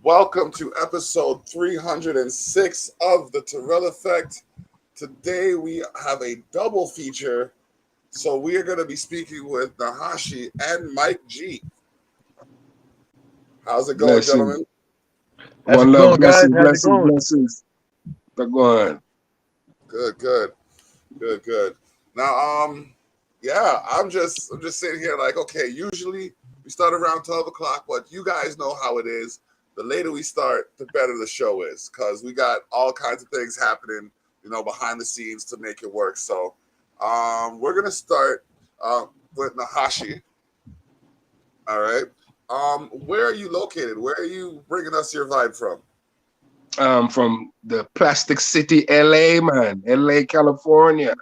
Welcome to episode 306 of the Terrell Effect. Today we have a double feature. So we are going to be speaking with Najashi and Mike G. How's it going, Blessings. gentlemen? How's One it love, going, guys? blessings, How's it blessings, going? blessings. They're going. Good. Now, I'm just sitting here like, okay, usually we start around 12 o'clock, but you guys know how it is. The later we start, the better the show is, because we got all kinds of things happening, behind the scenes to make it work. So, we're gonna start with Najashi. All right. Where are you located? Where are you bringing us your vibe from? From the Plastic City, LA, man. LA, California.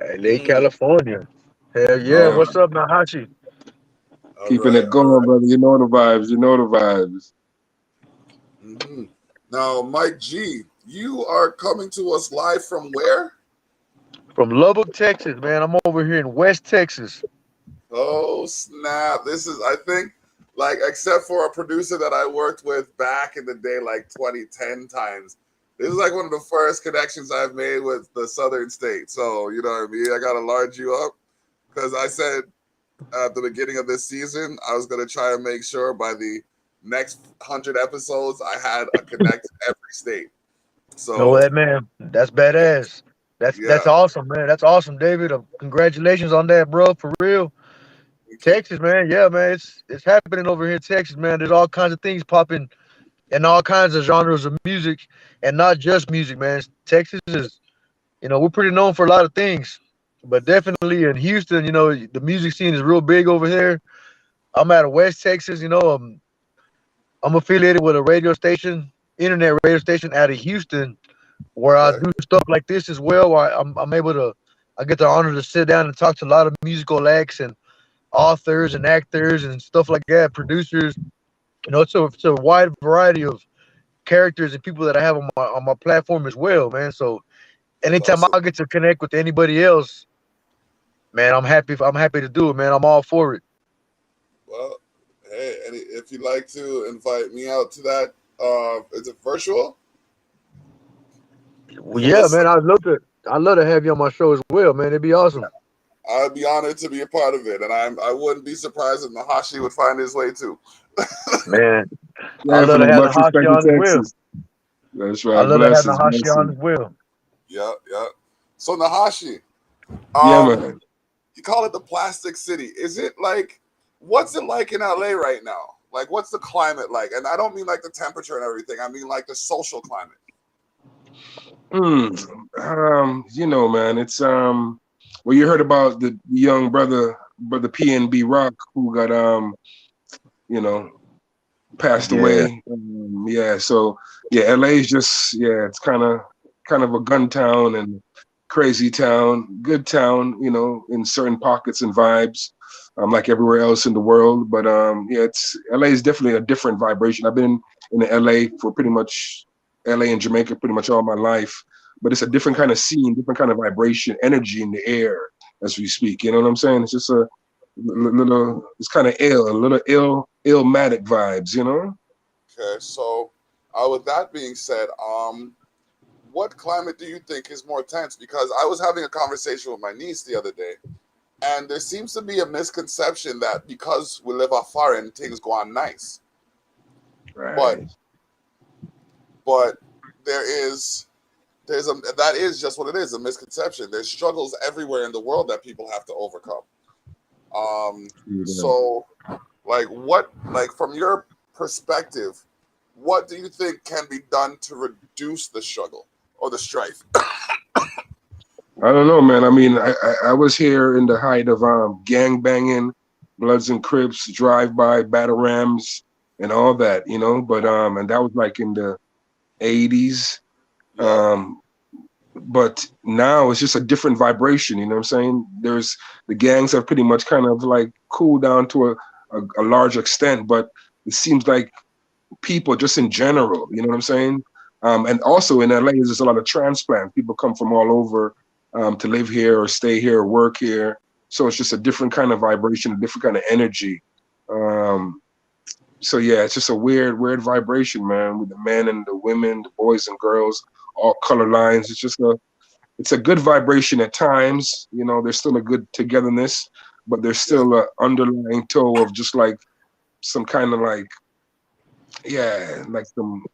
LA, California. Hell yeah. Yeah, What's man. up, Najashi? All Keeping right. it going, brother. You know the vibes. You know the vibes. Mm-hmm. Now, Mike G, you are coming to us live from where? From Lubbock, Texas, man. I'm over here in West Texas. Oh, snap. This is, I think, like, except for a producer that I worked with back in the day, like 2010 times, this is like one of the first connections I've made with the Southern state. So, you know what I mean? I got to large you up because I said at the beginning of this season, I was going to try to make sure by the next 100 episodes, I had a connect to every state. No, So, that man. That's badass. yeah. That's awesome, man. That's awesome, David. Congratulations on that, bro. For real. Thank you. Texas, man. Yeah, man. It's happening over here in Texas, man. There's all kinds of things popping in all kinds of genres of music, and not just music, man. Texas is, we're pretty known for a lot of things, but definitely in Houston, the music scene is real big over here. I'm out of West Texas, I'm affiliated with a radio station, internet radio station out of Houston, where I Okay. do stuff like this as well. Where I'm able to, I get the honor to sit down and talk to a lot of musical acts and authors and actors and stuff like that, producers. It's a wide variety of characters and people that I have on my platform as well, man. So That's anytime awesome. I get to connect with anybody else, man, I'm happy. I'm happy to do it, man. I'm all for it. Well, hey, and if you'd like to invite me out to that, is it virtual? Well, If I'm yeah, listening, man. I'd love to have you on my show as well, man. It'd be awesome, I'd be honored to be a part of it, and I wouldn't be surprised if Nahashi would find his way too. man. I'd love to Definitely. have Much respect Nahashi to on as well. Texas. That's I'd right. love to have Blessings, Nahashi on blessings. as well. Yeah. So Nahashi, Yeah, um, man. you call it the Plastic City. Is it like, what's it like in LA right now? Like, what's the climate like? And I don't mean like the temperature and everything. I mean like the social climate. Man, it's well, you heard about the young brother PNB Rock, who got you know, passed Yeah, away. Yeah, so yeah, LA is just, yeah, it's kind of a gun town and crazy town, good town, in certain pockets and vibes, like everywhere else in the world. But yeah, it's LA is definitely a different vibration. I've been in LA for pretty much LA and Jamaica pretty much all my life, but it's a different Okay. kind of scene, different kind of vibration, energy in the air as we speak. You know what I'm saying? It's just a little, it's kind of ill, a little illmatic vibes. Okay. So, with that being said, what climate do you think is more tense? Because I was having a conversation with my niece the other day, and there seems to be a misconception that because we live off foreign, things go on nice. But Right. but there is there's a that is just what it is, a misconception. There's struggles everywhere in the world that people have to overcome. Yeah. So like from your perspective, what do you think can be done to reduce the struggle or the strife? I don't know, man. I mean, I was here in the height of gang banging, Bloods and Crips, drive-by battle rams, and all that, But and that was like in the '80s. Yep. Um, but now it's just a different vibration. You know what I'm saying? The gangs have pretty much kind of like cooled down to a large extent, but it seems like people just in general. You know what I'm saying? And also in LA, there's a lot of transplants. People come from all over to live here or stay here or work here. So it's just a different kind of vibration, a different kind of energy. Um, So yeah, it's just a weird vibration, man, with the men and the women, the boys and girls, all color lines. It's a good vibration at times. You know, there's still a good togetherness, but there's Yeah, still a underlying toe of just like some kind of like, yeah, like some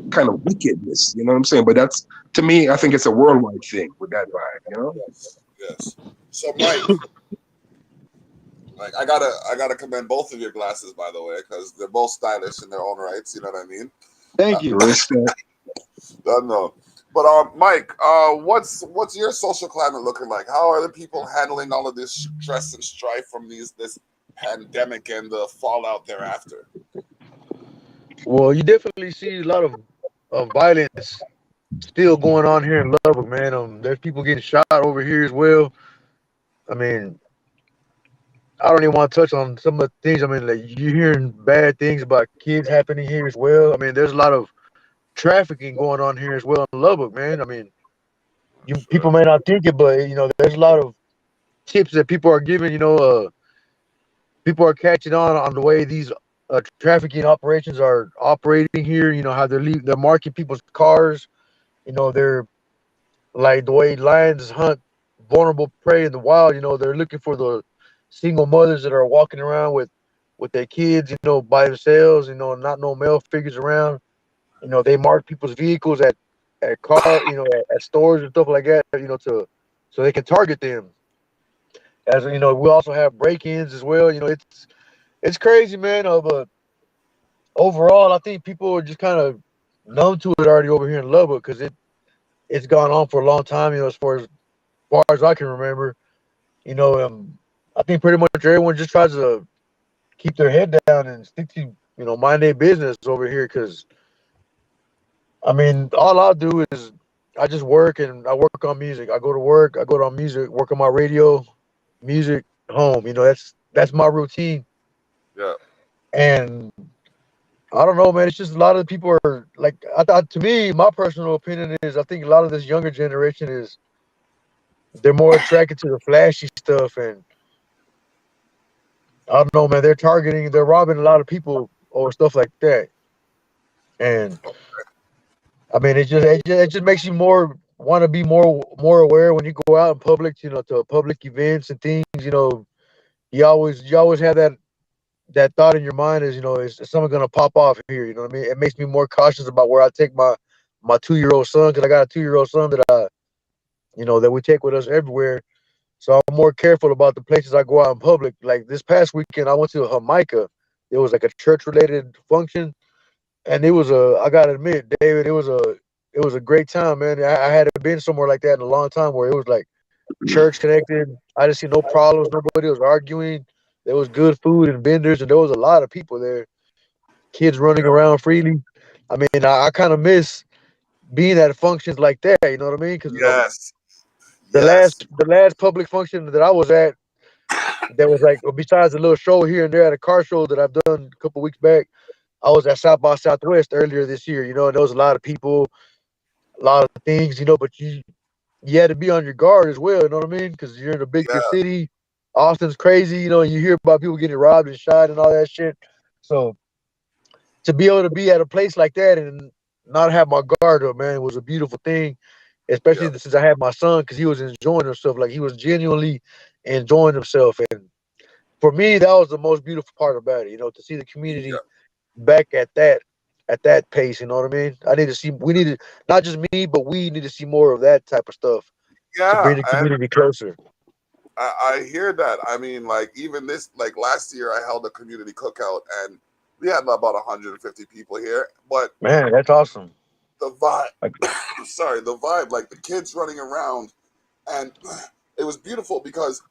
kind of wickedness. You know what I'm saying? But that's, to me, I think it's a worldwide thing with that vibe. You know? yes, yes. So Mike, like I gotta commend both of your glasses, by the way, because they're both stylish in their own rights. You know what I mean? Thank you. Respect. No. But Mike, what's your social climate looking like? How are the people handling all of this stress and strife from this pandemic and the fallout thereafter? Well, you definitely see a lot of violence still going on here in Lubbock, man. There's people getting shot over here as well. I mean, I don't even want to touch on some of the things. I mean, like you're hearing bad things about kids happening here as well. I mean, there's a lot of trafficking going on here as well in Lubbock, man. I mean, you Sure. people may not think it, but there's a lot of tips that people are giving. People are catching on the way these trafficking operations are operating here. You know how they're marking people's cars. They're like the way lions hunt vulnerable prey in the wild. They're looking for the single mothers that are walking around with their kids. By themselves. Not no male figures around. They mark people's vehicles at car. At stores and stuff like that. To so they can target them. As we also have break-ins as well. It's crazy, man. But overall, I think people are just kind of numb to it already over here in Lubbock because it's gone on for a long time. As far as I can remember. You know, um, I think pretty much everyone just tries to keep their head down and stick to mind their business over here. Because I mean, all I do is I just work and I work on music. I go to work, I go on music, work on my radio, music, home. That's my routine. Yeah. And I don't know, man. It's just a lot of people are like, I thought to me, my personal opinion is, I think a lot of this younger generation is they're more attracted to the flashy stuff, and I don't know, man. They're robbing a lot of people or stuff like that, and I mean, it just makes you more want to be more aware when you go out in public, to public events and things. You always have that thought in your mind is someone gonna pop off here? You know what I mean? It makes me more cautious about where I take my 2-year-old son because I got a 2-year-old son that we take with us everywhere. So I'm more careful about the places I go out in public. Like this past weekend, I went to Jamaica. It was like a church related function, and I gotta admit, David, it was a great time, man. I hadn't been somewhere like that in a long time where it was like church connected. I didn't see no problems. Nobody was arguing. There was good food and vendors, and there was a lot of people there. Kids running around freely. I mean, I kind of miss being at functions like that. You know what I mean? Because Yes. the Yes. last public function that I was at, there was like, besides a little show here and there at a car show that I've done a couple weeks back, I was at South by Southwest earlier this year. And there was a lot of people, a lot of things. But you had to be on your guard as well. You know what I mean? Because you're in a bigger Yeah. city. Austin's crazy. And you hear about people getting robbed and shot and all that shit. So to be able to be at a place like that and not have my guard up, man, was a beautiful thing. Yeah. Especially since I had my son, because he was enjoying himself, like he was genuinely enjoying himself. And for me, that was the most beautiful part about it. To see the Yeah. community back at that pace. You know what I mean? We need to, not just me, but we need to see more of that type of stuff to Yeah. bring the And community closer. I hear that. I mean, like even this, like last year, I held a community cookout, and we had about 150 people here. But Man, that's awesome. the vibe, Like, sorry, the vibe, like the kids running around, and it was beautiful because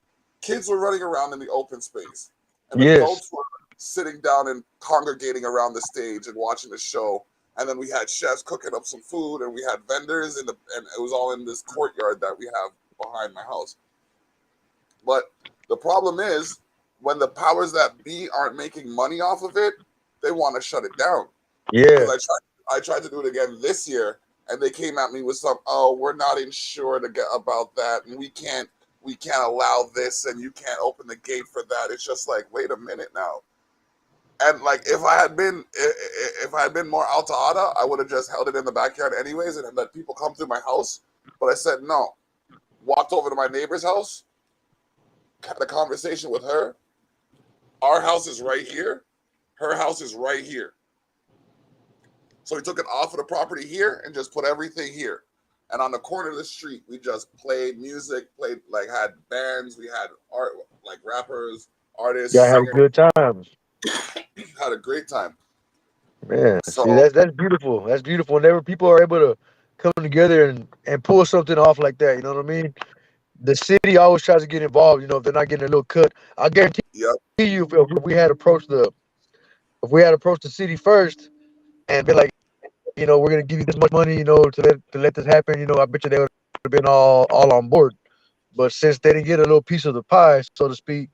kids were running around in the open space, and yes, adults were sitting down and congregating around the stage and watching the show. And then we had chefs cooking up some food, and we had vendors and it was all in this courtyard that we have behind my house. But the problem is when the powers that be aren't making money off of it, they want to shut it down. Because yeah, I tried to do it again this year, and they came at me with some, oh, we're not insured about that, and we can't allow this, and you can't open the gate for that. It's just like, wait a minute now. And like if I had been more alta ada, I would have just held it in the backyard anyways and let people come through my house. But I said no. Walked over to my neighbor's house, had a conversation with her. Our house is right here. Her house is right here. So we took it off of the property here and just put everything here. And on the corner of the street, we just played music, played like had bands, we had art like rappers, artists, Y'all have singers, good times. had a great time. Man, see, So that's beautiful. That's beautiful. Whenever people are able to come together and pull something off like that, you know what I mean? The city always tries to get involved. You know, if they're not getting a little cut, I guarantee yep, you, if we had approached the city first and been like, you know, we're gonna give you this much money, you know, to let this happen, you know, I bet you they would have been all on board. But since they didn't get a little piece of the pie, so to speak,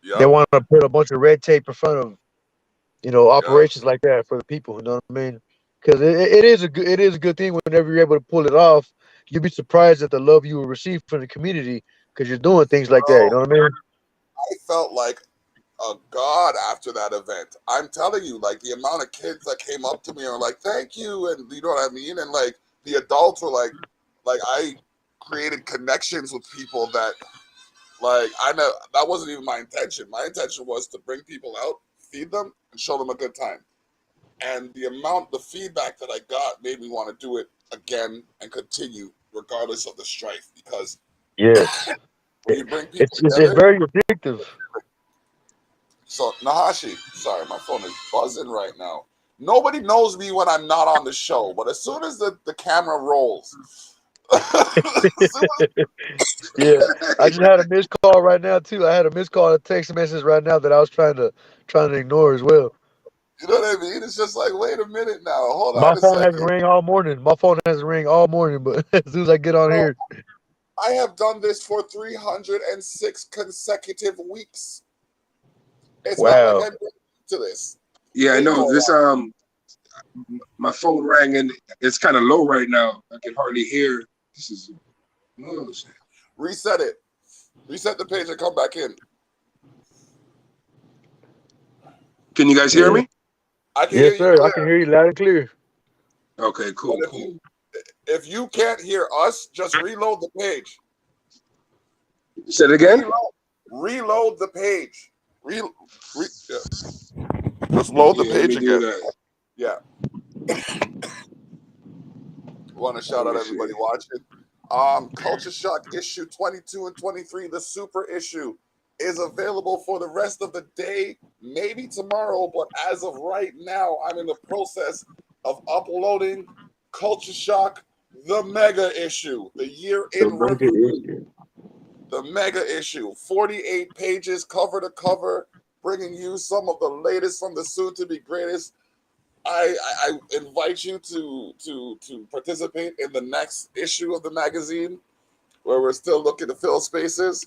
they yep, want to put a bunch of red tape in front of yep. operations like that for the people. You know what I mean? Because it is a good thing whenever you're able to pull it off. You'll be surprised at the love you will receive from the community because you're doing things like that. You Bro, know what I mean? I felt like a god after that event. I'm telling you, like the amount of kids that came up to me and were like, "Thank you," and you know what I mean, and like the adults were like I created connections with people that like I know that wasn't even my intention. My intention was to bring people out, feed them, and show them a good time. And the feedback that I got made me want to do it again and continue, regardless of the strife. Because Yes. when It, you bring people it's together, very addictive. so Najashi, sorry, my phone is buzzing right now. Nobody knows me when I'm not on the show, but as soon as the camera rolls, as soon Yeah, I just had a missed call right now too. I had a missed call, a text message right now that I was trying to ignore as well. you know what I mean? It's just like, wait a minute now, hold My on a phone hasn't second. rang all morning. My phone hasn't rang all morning, but as soon as I get on Bro, here, I have done this for 306 consecutive weeks. It's not like wow. I'm new to this. Yeah, I know Bingo. this. My phone rang and it's kind of low right now. I can hardly hear. This is. Oh, shit. Reset it. Reset the page and come back in. Can you guys hear Yeah. me? I can hear Yes, you sir. I clear. can hear you loud and clear. Okay, But cool, cool. if you can't hear us, just reload the page. Say it again. Reload the page. Yeah. Just load the Yeah, let page me do again. that. Yeah. Want to Let shout out me see. everybody watching. Culcha Shock issue 22 and 23, the super issue, is available for the rest of the day, maybe tomorrow, but as of right now, I'm in the process of uploading Culcha Shock, the mega issue, the year The in mega review, issue. the mega issue, 48 pages cover to cover, bringing you some of the latest from the soon to be greatest. I invite you to participate in the next issue of the magazine where we're still looking to fill spaces.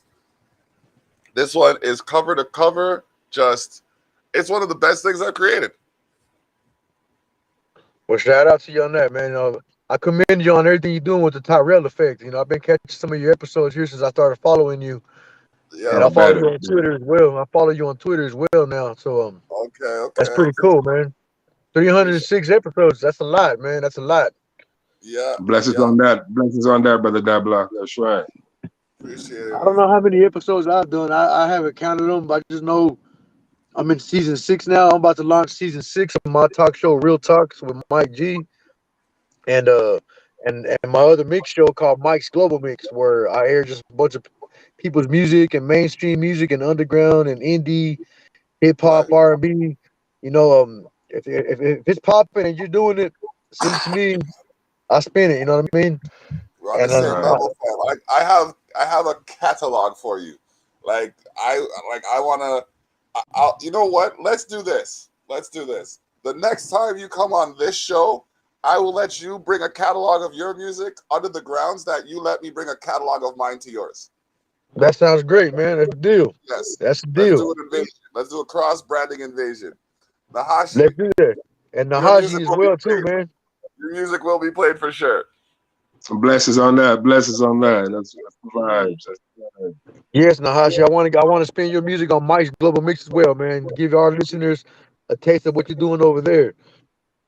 This one is cover to cover. Just it's one of the best things I've created. Well, shout out to you on that, man. I commend you on everything you're doing with the Tyrell effect. I've been catching some of your episodes here since I started following you, and Yeah. I Oh, follow you better. on Twitter as well. I follow you on Twitter as well now. So Okay. that's Okay. pretty cool, man. Appreciate. 306 episodes. That's a lot, man. That's a lot. Yeah. Blessings Yeah. on that. Blessings on that, brother Da Block. That's right. Appreciate it, I don't man. know how many episodes I've done. I haven't counted them. But I just know I'm in season 6 now. I'm about to launch season 6 of my talk show, Real Talks with Mike G, and my other mix show called Mike's Global Mix, where I air just a bunch of people's music and mainstream music and underground and indie, hip Right. hop, R&B. If it's popping and you're doing it, send it to me. I spin it. You know what I mean? We're on the And All same right. level, fam. I have a catalog for you. Like I wanna. You know what? Let's do this. Let's do this. The next time you come on this show, I will let you bring a catalog of your music under the grounds that you let me bring a catalog of mine to yours. that sounds great, man. That's the deal. Yes. That's the Let's deal. do an invasion. Let's do a cross branding invasion. Nahashi, Let's do that. And your Najashi music as will be well too, played. man. Your music will be played for sure. Blessings on that. Blessings on that. That's the vibes. That's the vibes. Yes, Nahashi, I want to spin your music on Mike's Global Mix as well, man. Give our listeners a taste of what you're doing over there.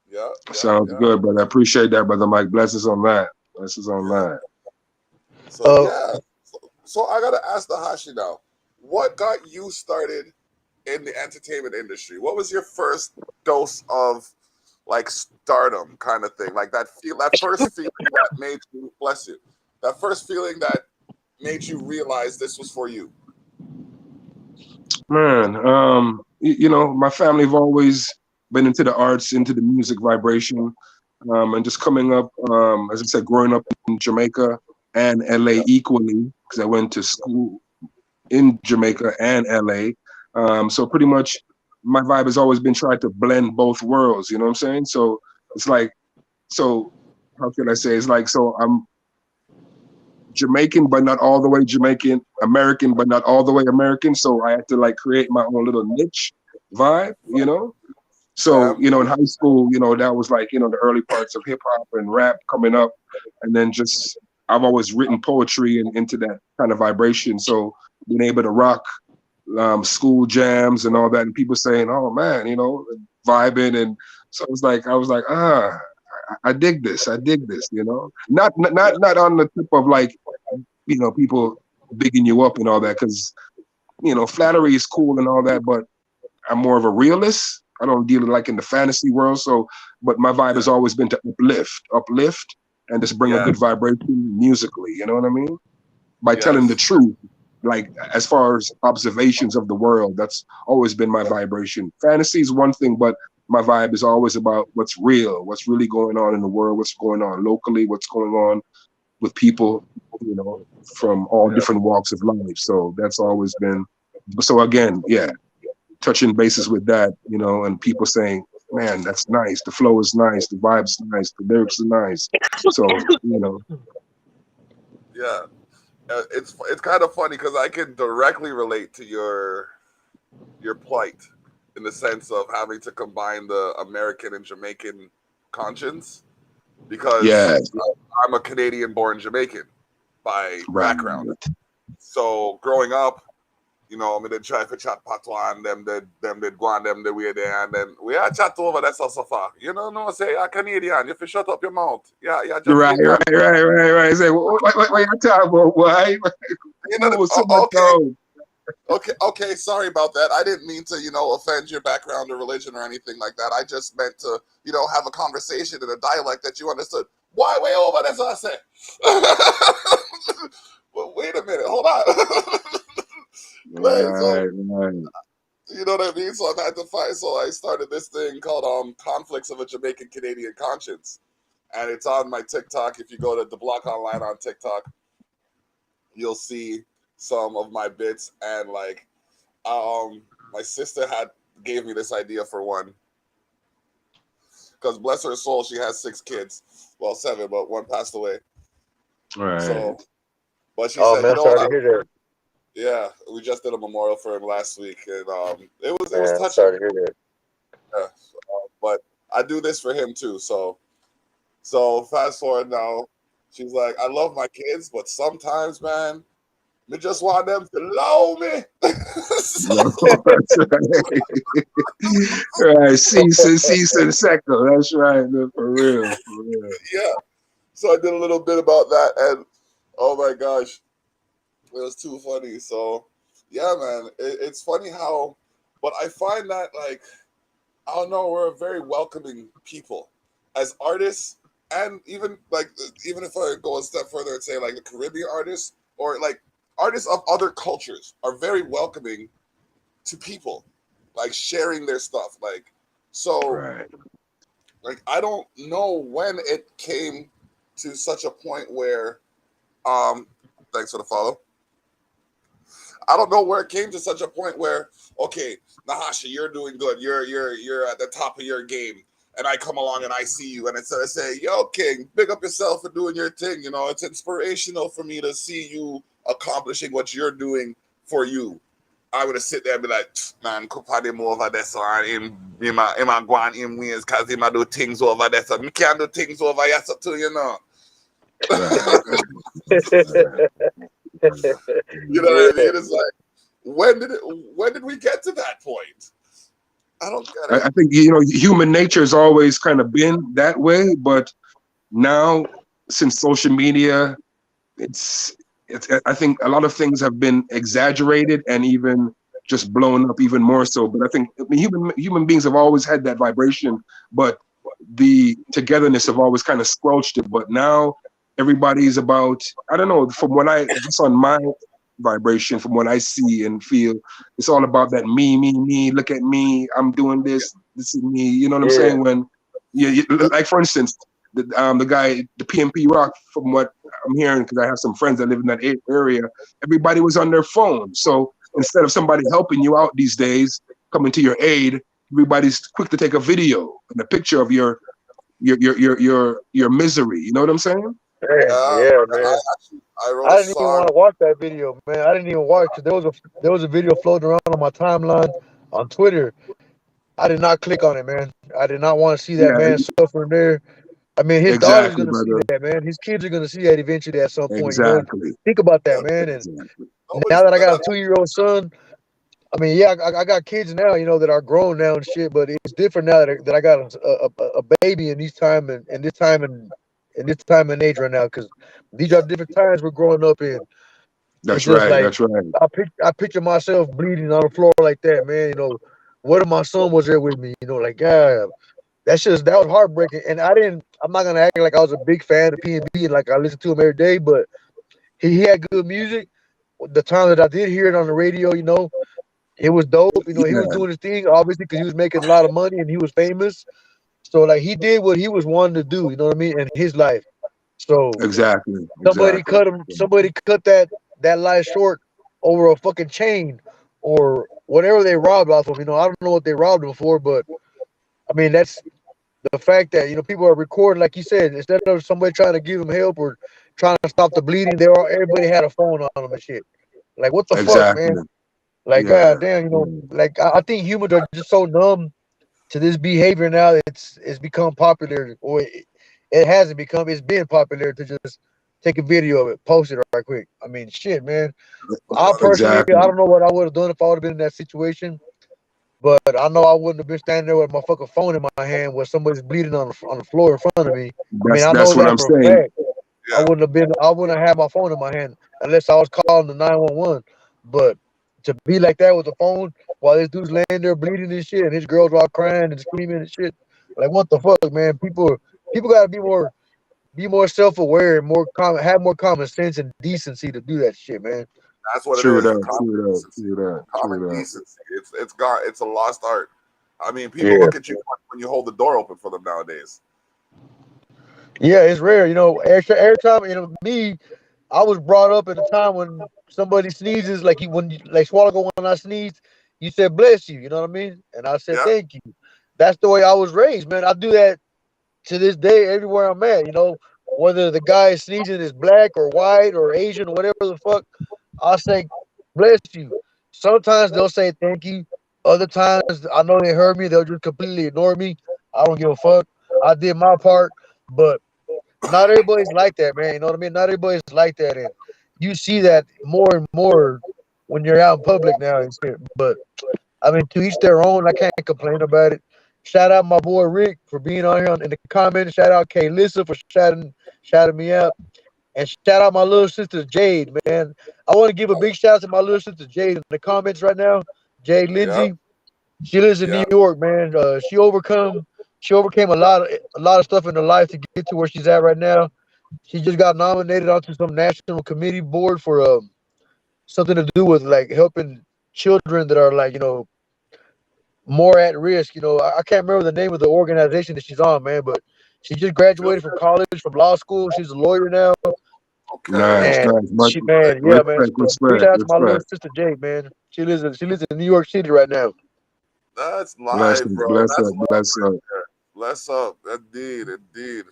Yeah, yeah, Sounds yeah, good, brother. I appreciate that, brother Mike. Blessings on that. Blessings on yeah. that. So Uh, yeah. So I gotta ask the Hashi now, what got you started in the entertainment industry? What was your first dose of like stardom kind of thing? Like that first feeling that made you, bless you, that first feeling that made you realize this was for you. Man, you know, my family have always been into the arts, into the music vibration, and just coming up, as I said, growing up in Jamaica and LA Yeah. equally, because I went to school in Jamaica and LA. So pretty much my vibe has always been trying to blend both worlds, you know what I'm saying? So it's like, so how can I say? It's like, so I'm Jamaican, but not all the way Jamaican, American, but not all the way American. So I had to like create my own little niche vibe, you know? So, Fam. you know, in high school, you know, that was like, you know, the early parts of hip hop and rap coming up. And then just, I've always written poetry and into that kind of vibration. So being able to rock school jams and all that, and people saying, "Oh man, you know, vibing," and so it was like, I was like, I dig this, I dig this, you know, Yeah. not on the tip of like, you know, people bigging you up and all that, because you know, flattery is cool and all that, but I'm more of a realist. I don't deal like in the fantasy world, so but my vibe Yeah. has always been to uplift, and just bring a Yes. good vibration musically. You know what I mean? By telling the Yes. truth. Like as far as observations of the world, that's always been my vibration. Fantasy is one thing, but my vibe is always about what's real, what's really going on in the world, what's going on locally, what's going on with people, you know, from all Yeah. different walks of life. So that's always been. So again, yeah, touching bases with that, you know, and people saying, "Man, that's nice. The flow is nice. The vibe's nice. The lyrics are nice." So you know, Yeah. It's kind of funny because I can directly relate to your plight in the sense of having to combine the American and Jamaican conscience because yeah, I'm a Canadian-born Jamaican by right. background. So growing up, you know, me did try to chat patois and them did go on them the way there and then we are chat over that so far. You know, no say you're Canadian, you fi shut up your mouth. Yeah, you're Right, Jamaican. right. Say, what you talking about, boy? You know, Move some tone. okay, sorry about that. I didn't mean to, offend your background or religion or anything like that. I just meant to, have a conversation in a dialect that you understood. Why way over? That's what I said. Well, wait a minute, hold on. Right, so Right. you know what I mean? So I've had to find so I started this thing called Conflicts of a Jamaican Canadian Conscience. And it's on my TikTok. If you go to the Block Online on TikTok, you'll see some of my bits and like my sister gave me this idea for one because bless her soul she has 6 kids, well 7 but one passed away. Right. So but she oh said, man, you I'm know what, sorry to hear that. yeah, we just did a memorial for him last week and it was Man, I'm touching. sorry to hear that. Yeah. But I do this for him too, so fast forward now, she's like, I love my kids but sometimes, man, me just want them to love me. No, that's right. Right. Cease and second. That's right. No, for real. For real. Yeah, so I did a little bit about that and oh my gosh, it was too funny. So yeah, man, it's funny how, but I find that like I don't know, we're a very welcoming people as artists, and even if I go a step further and say like the Caribbean artists or like artists of other cultures are very welcoming to people, like sharing their stuff. Like so, Right. like I don't know when it came to such a point where thanks for the follow. I don't know where it came to such a point where, okay, Najashi, you're doing good. You're at the top of your game. And I come along and I see you and instead of say, yo, King, big up yourself for doing your thing. You know, it's inspirational for me to see you accomplishing what you're doing for you. I would have sit there and be like, man, could put him over there so him go on him ways because him do things over there. So me can't do things over here so too, you know. Right. You know what I mean? It's like, when did we get to that point? I don't get it. I think human nature has always kind of been that way, but now since social media, it's I think a lot of things have been exaggerated and even just blown up even more so. But I think human beings have always had that vibration, but the togetherness have always kind of squelched it. But now everybody's about, I don't know, from what I just on my vibration, from what I see and feel, it's all about that me, look at me, I'm doing this is me, you know what I'm saying? When like for instance, the guy, the PMP Rock, from what I'm hearing, because I have some friends that live in that area, everybody was on their phone. So instead of somebody helping you out these days, coming to your aid, everybody's quick to take a video and a picture of your misery. You know what I'm saying? Yeah, man. I wrote I a didn't even song. want to watch that video, man. I didn't even watch because there was a video floating around on my timeline on Twitter. I did not click on it, man. I did not want to see that Yeah, man suffering there. I mean, his daughter's exactly, gonna see brother. that, man. His kids are gonna see that eventually at some point. You know, Exactly. think about that, Yeah, man. And Exactly. now nobody's that I got a gonna. 2-year-old son, I mean, yeah, I got kids now, that are grown now and shit. But it's different now that I got a baby in these time and this time and this time and age right now, because these are different times we're growing up in. It's That's just right. like That's right. I picture myself bleeding on the floor like that, man. What if my son was there with me? Like, yeah, that was heartbreaking. And I'm not gonna act like I was a big fan of P&B and like I listened to him every day, but he had good music. The time that I did hear it on the radio, it was dope. He was Yeah, doing his thing, obviously, because he was making a lot of money and he was famous. So like he did what he was wanting to do, you know what I mean, in his life. So exactly. somebody Exactly. cut him. Somebody cut that life short over a fucking chain or whatever they robbed off of. I don't know what they robbed him for, but I mean that's the fact that people are recording, like you said, instead of somebody trying to give him help or trying to stop the bleeding, everybody had a phone on them and shit. Like what the fuck, man? Exactly. Like Yeah. goddamn, like I think humans are just so numb to this behavior now. It's become popular, or it hasn't become. It's been popular to just take a video of it, post it right quick. I mean, shit, man. I personally, I Exactly. don't know what I would have done if I would have been in that situation, but I know I wouldn't have been standing there with my fucking phone in my hand where somebody's bleeding on the floor in front of me. I mean, I know That's what that I'm for a saying. fact. Yeah, I wouldn't have had my phone in my hand unless I was calling the 911. But to be like that with the phone while this dude's laying there bleeding and shit, and his girls are all crying and screaming and shit, like what the fuck, man? People gotta be more self aware and have more common sense and decency to do that shit, man. that's what it True is. that. Common True that. decency. True that. Common True that. decency. It's gone. It's a lost art. I mean, people Yeah, look at you when you hold the door open for them nowadays. yeah, it's rare. Every time me, I was brought up at a time when somebody sneezes, like like Swallow go when I sneeze, you said bless you. You know what I mean? And I said Yeah, thank you. That's the way I was raised, man. I do that to this day everywhere I'm at. Whether the guy sneezing is black or white or Asian or whatever the fuck, I'll say bless you. Sometimes they'll say thank you. Other times I know they heard me, they'll just completely ignore me. I don't give a fuck. I did my part, but not everybody's like that, man. You know what I mean? Not everybody's like that, and you see that more and more when you're out in public now and shit. But I mean, to each their own. I can't complain about it. Shout out my boy Rick for being on here in the comments. Shout out Kay Lissa for shouting me out, and shout out my little sister Jade, man. I want to give a big shout out to my little sister Jade in the comments right now. Jade yeah, Lindsay. She lives in yeah. New York, man. She overcame a lot of stuff in her life to get to where she's at right now. She just got nominated onto some national committee board for something to do with like helping children that are like more at risk. I can't remember the name of the organization that she's on, man, but she just graduated from Children. college, from law school. She's a lawyer now, Okay. Nice. and Nice. she, man, yeah, man. Respect. So big Respect. shout out to my little Respect. sister Jade, man. She lives in New York City right now. That's Bless live, up. bro. Bless That's up. love Bless right up. there. Bless up. Indeed, indeed.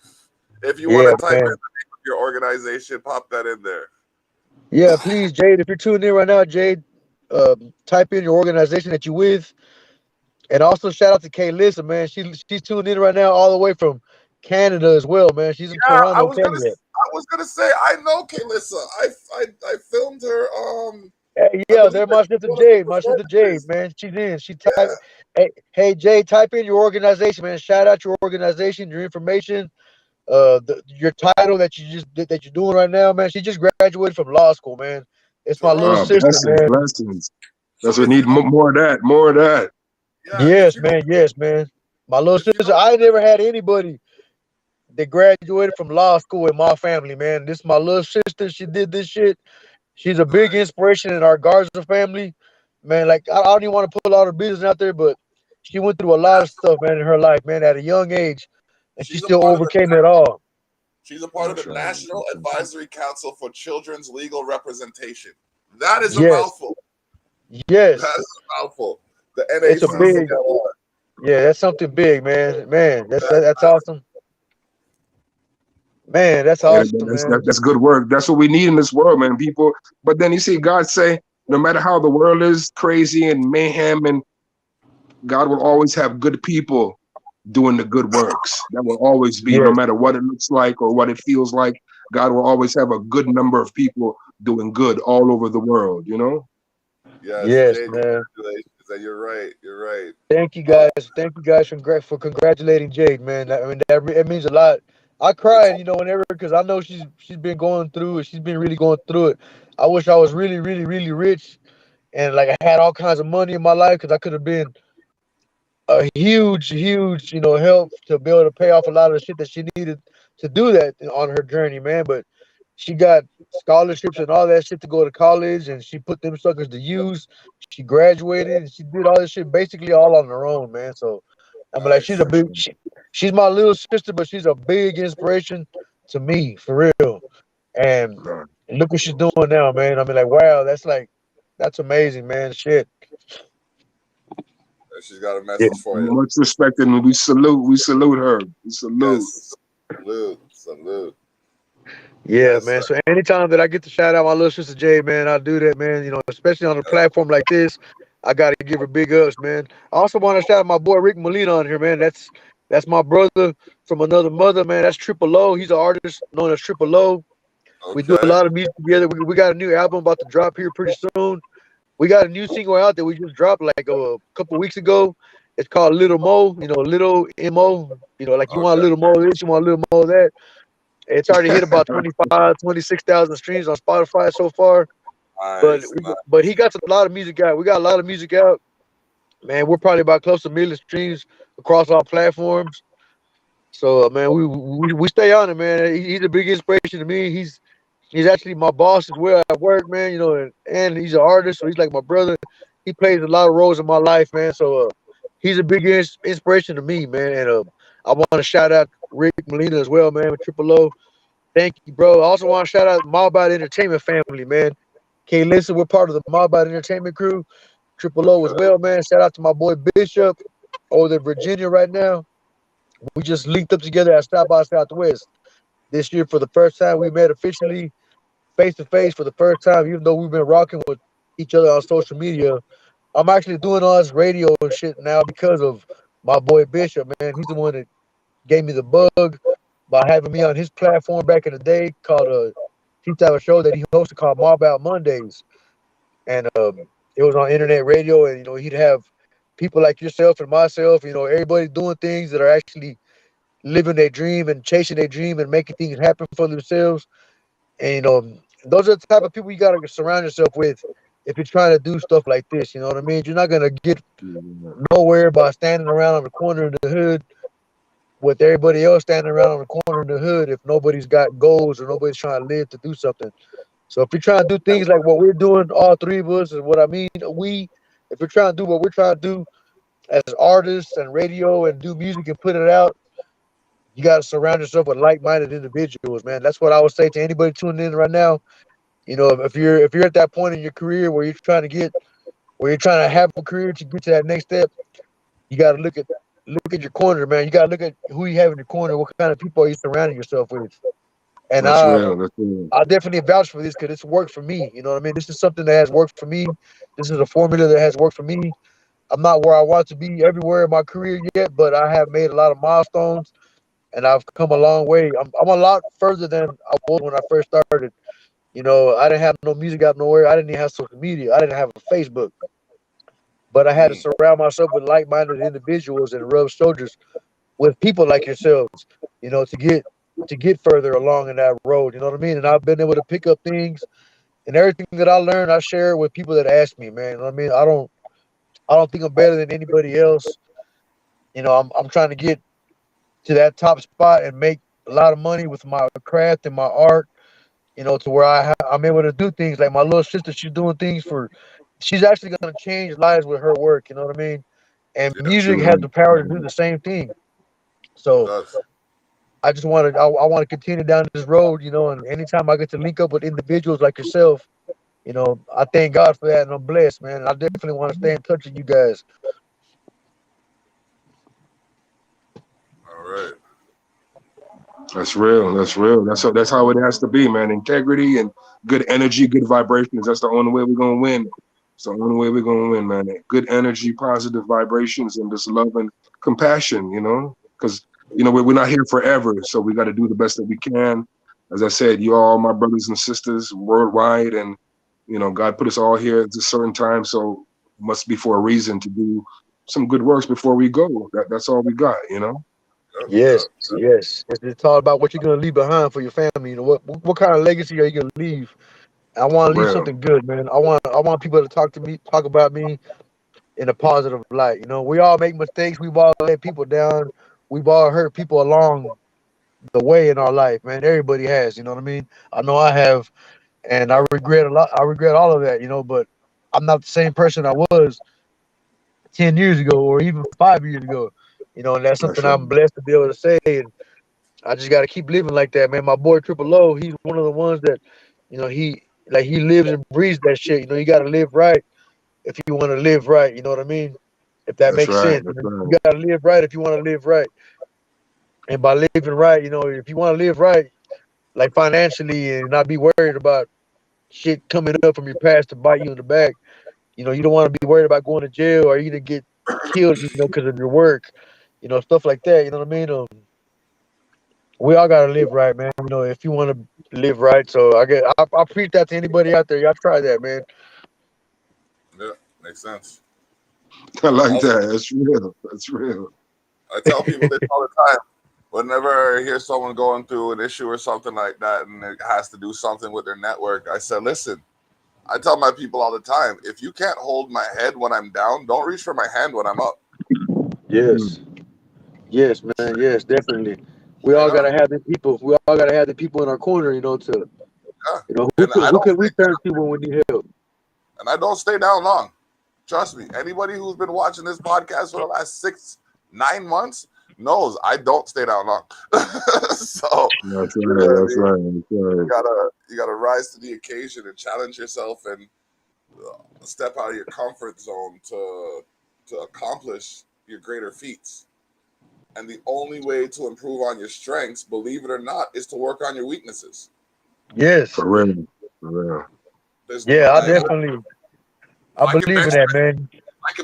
If you want Yeah, to type in the man. name of your organization, pop that in there. Yeah, please, Jade. If you're tuning in right now, Jade, type in your organization that you're with. And also shout out to Kay Lissa, man. She's tuned in right now all the way from Canada as well, man. She's in Yeah, Toronto, Canada. was gonna say I know Kalissa. I filmed her. I Yeah, believe they're it's my sister one of the Jade. My sister Jade, performances. man. She's in. She type. Yeah, Hey, Jade, type in your organization, man. Shout out your organization, your information, your title that you just did, that you're doing right now, man. She just graduated from law school, man. It's my little Oh, Toronto. sister, blessings, man. blessings. So That's what we need. More of that. More of that. yeah, Yes, man. Yes, man. My little if you sister. don't, I never had anybody that graduated from law school in my family, man. This is my little sister. She did this shit. She's a big nice. inspiration in our Garza family, man. Like I don't even want to put a lot of business out there, but she went through a lot of stuff, man, in her life, man, at a young age, and she She's a still part of the overcame it all. she's a part of the Mashallah. National Advisory Council for Children's Legal Representation. That is a Yes, mouthful. That yes, is a mouthful. The it's a Wow. big, NACCLR. yeah, that's something big, man. Man, That, that's awesome, man. That's Yeah, awesome, man. that's good work. That's what we need in this world, man. People, but then you see God say, no matter how the world is crazy and mayhem, and God will always have good people doing the good works. That will always be, no Yes, matter what it looks like or what it feels like. God will always have a good number of people doing good all over the world. You know. yes, yes, Jade, man. congratulations. And you're right. You're right. Thank you Uh, guys. Thank you guys for congratulating Jade, man. I mean, it means a lot. I it's cried, whenever because I know she's been going through it. She's been really going through it. I wish I was really, really, really rich and like I had all kinds of money in my life because I could have been a huge, huge, help to be able to pay off a lot of the shit that she needed to do that on her journey, man. But she got scholarships and all that shit to go to college, and she put them suckers to use. She graduated, and she did all this shit basically all on her own, man. So I'm like, nice. she's my little sister, but she's a big inspiration to me for real. And God. look what she's doing now, man. I mean, like, wow, that's amazing, man. Shit. She's got a Yeah. message for you. Much respect, and we salute her. We salute. Yes. Salute. Salute. Yeah, Yes, man. sir. So anytime that I get to shout out my little sister Jay, man, I do that, man. Especially on a platform like this, I gotta give her big ups, man. I also want to shout out my boy Rick Molina on here, man. That's my brother from another mother, man. That's Triple O. He's an artist known as Triple O. We do a Okay. lot of music together. We got a new album about to drop here pretty soon. We got a new single out that we just dropped like a couple weeks ago. It's called Little Mo, Little Mo. Like you want a Okay. little more of this, you want a little more of that. It's already hit about 25, 26,000 streams on Spotify so far. But Nice. Nice. but he got a lot of music out. We got a lot of music out. Man, we're probably about close to 1 million streams across all platforms. So man, we stay on it, man. He's a big inspiration to me. He's actually my boss as well at work, man. And he's an artist, so he's like my brother. He plays a lot of roles in my life, man. So he's a big inspiration to me, man. And I want to shout out Rick Molina as well, man, with Triple O. Thank you, bro. I also want to shout out Mob Out Entertainment family, man. Okay, listen, we're part of the Mob Out Entertainment crew. Triple O as Okay. well, man. Shout out to my boy Bishop over there in Virginia right now. We just linked up together at South by Southwest this year for the first time. We met officially face to face for the first time, even though we've been rocking with each other on social media. I'm actually doing all this radio and shit now because of my boy Bishop, man. He's the one that gave me the bug by having me on his platform back in the day called he used to have a show that he hosted called Mob Out Mondays. And it was on internet radio, and he'd have people like yourself and myself, everybody doing things that are actually living their dream and chasing their dream and making things happen for themselves. And those are the type of people you gotta surround yourself with if you're trying to do stuff like this. You know what I mean? You're not gonna get nowhere by standing around on the corner in the hood with everybody else standing around on the corner in the hood if nobody's got goals or nobody's trying to live to do something. So if you're trying to do things like what we're doing, all three of us, and what I mean, if you're trying to do what we're trying to do as artists and radio and do music and put it out, you got to surround yourself with like-minded individuals, man. That's what I would say to anybody tuning in right now. If you're at that point in your career where you're trying to have a career to get to that next step, you got to look at your corner, man. You got to look at who you have in your corner. What kind of people are you surrounding yourself with? And That's real. That's real. I definitely vouch for this because it's worked for me. You know what I mean? This is something that has worked for me. This is a formula that has worked for me. I'm not where I want to be everywhere in my career yet, but I have made a lot of milestones, and I've come a long way. I'm a lot further than I was when I first started. I didn't have no music out nowhere. I didn't even have social media. I didn't have a Facebook. But I had to Mm, surround myself with like-minded individuals and rub shoulders with people like yourselves, to get further along in that road. You know what I mean? And I've been able to pick up things and everything that I learned. I share it with people that ask me, man. You know what I mean? I don't think I'm better than anybody else. I'm trying to get to that top spot and make a lot of money with my craft and my art. To where I'm able to do things like my little sister. She's doing things for. She's actually going to change lives with her work. You know what I mean? And yeah, music has the power to do the same thing. it So does. I want to continue down this road. And anytime I get to link up with individuals like yourself, I thank God for that, and I'm blessed, man. I definitely want to stay in touch with you guys. All right. That's real. That's real. That's how it has to be, man. Integrity and good energy, good vibrations. That's the only way we're gonna win. It's the only way we're gonna win, man. Good energy, positive vibrations, and just love and compassion. Because we're not here forever, so we got to do the best that we can. As I said, you all my brothers and sisters worldwide, and God put us all here at a certain time, so it must be for a reason to do some good works before we go. That's all we got. Yep, Yes, yep. yes. It's all about what you're gonna leave behind for your family. What kind of legacy are you gonna leave? I want For to leave real. something good, man. I want people to talk about me in a positive light. We all make mistakes. We've all let people down. We've all hurt people along the way in our life, man. Everybody has. You know what I mean? I know I have, and I regret a lot. I regret all of that. But I'm not the same person I was 10 years ago or even 5 years ago. And that's That's something right. I'm blessed to be able to say. And I just got to keep living like that, man. My boy Triple O, he's one of the ones that, he lives and breathes that shit. You got to live right if you want to live right. You know what I mean? If that That's makes right. sense. That's You right. got to live right if you want to live right. And by living right, if you want to live right, like financially and not be worried about shit coming up from your past to bite you in the back. You don't want to be worried about going to jail or you to get killed, because of your work, stuff like that. You know what I mean? We all gotta live right, man. If you want to live right. So I preach that to anybody out there. Y'all try that, man. Yeah, makes sense. I like Also, that. That's real. That's real. I tell people this all the time. Whenever I hear someone going through an issue or something like that, and it has to do something with their network, I said, listen. I tell my people all the time, if you can't hold my head when I'm down, don't reach for my hand when I'm up. Yes, yes, man. Yes, definitely. We You all know? gotta have the people. We all gotta have the people in our corner. To Yeah. who And could I who don't can stay we turn to when we need help? and I don't stay down long. Trust me. Anybody who's been watching this podcast for the last 9 months knows I don't stay down long. So That's you know right. what I That's mean? right. That's right. You gotta rise to the occasion and challenge yourself and step out of your comfort zone to accomplish your greater feats. And the only way to improve on your strengths, believe it or not, is to work on your weaknesses. Yes. For real. For real. There's Yeah, I like definitely. I I can believe in that, man.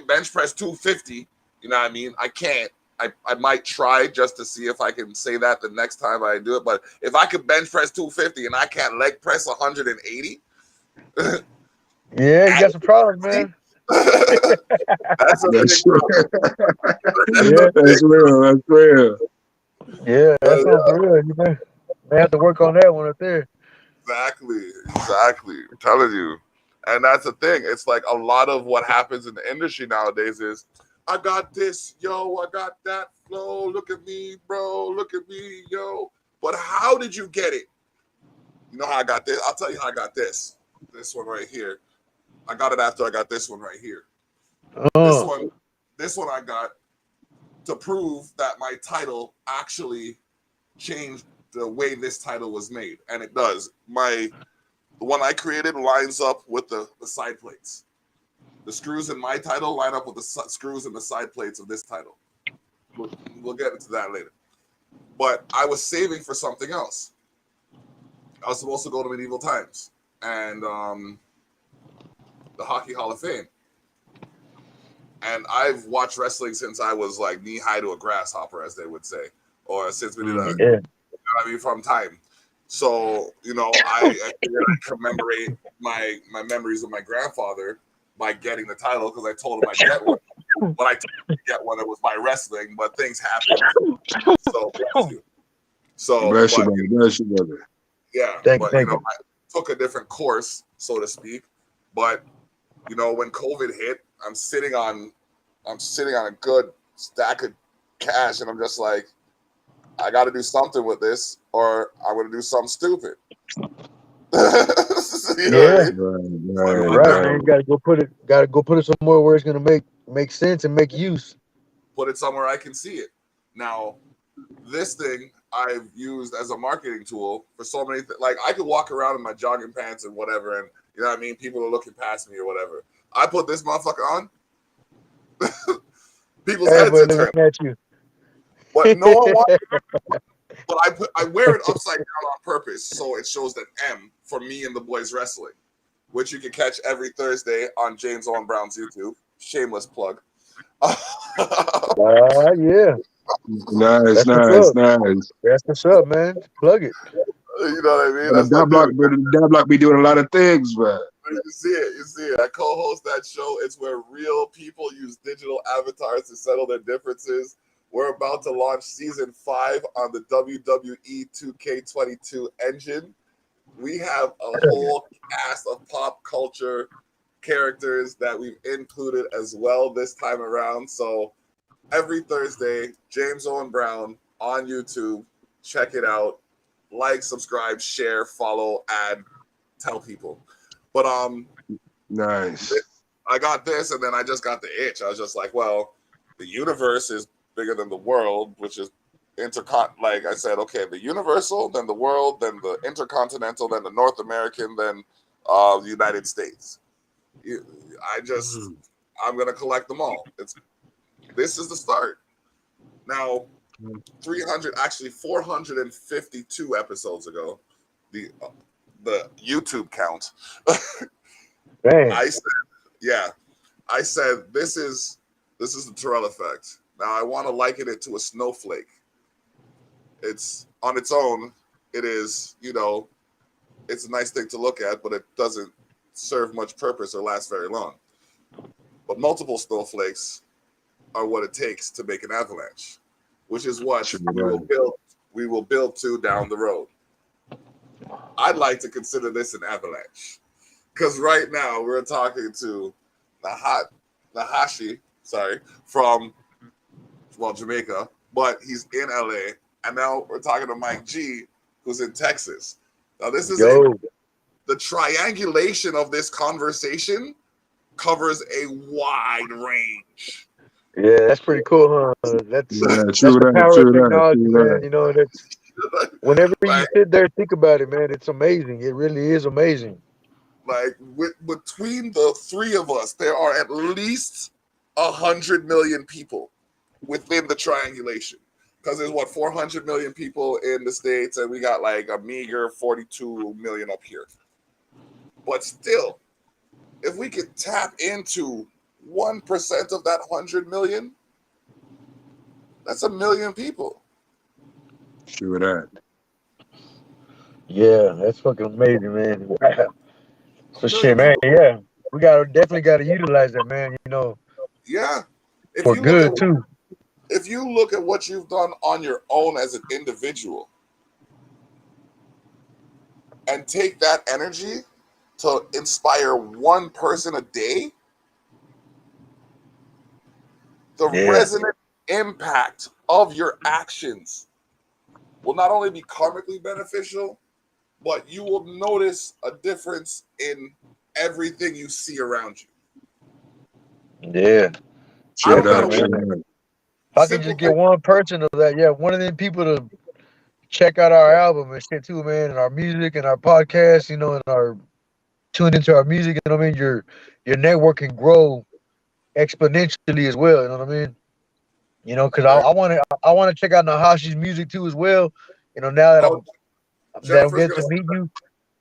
bench press 250. You know what I mean? I can't. I might try just to see if I can say that the next time I do it. But if I could bench press 250 and I can't leg press 180, Yeah, you got some problems, man. that's a big That's problem. That's a Yeah, big that's real. That's real. yeah, that's something yeah, for real. You may have to work on that one up there. exactly. I'm telling you. And that's the thing. It's like a lot of what happens in the industry nowadays is I got this, yo, I got that flow. Look at me, bro. Look at me, yo. But how did you get it? You know how I got this? I'll tell you how I got this. This one right here. I got it after I got this one right here. This Uh, one, this one I got to prove that my title actually changed the way this title was made. And it does. The one I created lines up with the side plates. The screws in my title line up with the screws in the side plates of this title. We'll get into that later. But I was saving for something else. I was supposed to go to Medieval Times and the Hockey Hall of Fame. And I've watched wrestling since I was like knee high to a grasshopper, as they would say, or since we did a, Yeah. I mean, from time. So, I figured I commemorate my memories of my grandfather by getting the title because I told him I'd get one. When I told him to get one, it was by wrestling, but things happened. So, bless you. So, Bless you, but brother. Bless you, brother. yeah, Thank but you. I took a different course, so to speak. But when COVID hit, I'm sitting on a good stack of cash, and I'm just like, I got to do something with this, or I'm going to do something stupid. You know what I Yeah. mean? Right, man. You gotta go put it somewhere where it's gonna make sense and make use. Put it somewhere I can see it. Now, this thing I've used as a marketing tool for so many things. Like, I could walk around in my jogging pants and whatever, and you know what I mean? People are looking past me or whatever. I put this motherfucker on, people's heads are Everybody turned. looking at you. But no one wants but I wear it upside down on purpose so it shows that M for me and the boys wrestling, which you can catch every Thursday on James Owen Brown's YouTube. Shameless plug. Yeah. Nice, That's what's nice, up. nice. That's what's up, man. Plug it. You know what I mean? But the That's my dab block, dude. but the dab block be doing a lot of things, but You see it. You see it. I co-host that show. It's where real people use digital avatars to settle their differences. We're about to launch season 5 on the WWE 2K22 engine. We have a whole cast of pop culture characters that we've included as well this time around. So every Thursday, James Owen Brown on YouTube. Check it out. Like, subscribe, share, follow, add, tell people. But nice. I got this, and then I just got the itch. I was just like, well, the universe is bigger than the world, which is like I said, okay, the universal, then the world, then the intercontinental, then the North American, then the United States. I'm gonna collect them all. This is the start. Now, 452 episodes ago, the YouTube count. Dang. I said this is the Terrell effect. Now I want to liken it to a snowflake. It's on its own. It is, it's a nice thing to look at, but it doesn't serve much purpose or last very long. But multiple snowflakes are what it takes to make an avalanche, which is what we will build to down the road. I'd like to consider this an avalanche because right now we're talking to Najashi, from Jamaica, but he's in LA, and now we're talking to Mike G, who's in Texas. Now this is the triangulation of this conversation covers a wide range. Yeah, that's pretty cool, huh? That's True the that, power true of that, technology, true man. that. That's whenever you Like, sit there and think about it, man, it's amazing. It really is amazing. like between the three of us, there are at least 100 million people within the triangulation. Because there's 400 million people in the States, and we got like a meager 42 million up here. But still, if we could tap into 1% of that 100 million, that's 1 million people. True that. Yeah, that's fucking amazing, man. Wow. So 1 million shit, man. people. Yeah, we definitely gotta utilize that, man. Yeah. If For you look good at too. if you look at what you've done on your own as an individual and take that energy to inspire one person a day, the Yeah, resonant impact of your actions will not only be karmically beneficial, but you will notice a difference in everything you see around you. yeah. I True don't Definitely, gotta that, wait. true man. that. If I could Simple just get thing. one person of that, yeah, one of them people to check out our album and shit too, man, and our music and our podcast, and our tune into our music, your network can grow exponentially as well, you know what I mean? Because Very, I want to check out Nahashi's music too as well. Now that oh, I'm Jennifer's getting gonna to meet you,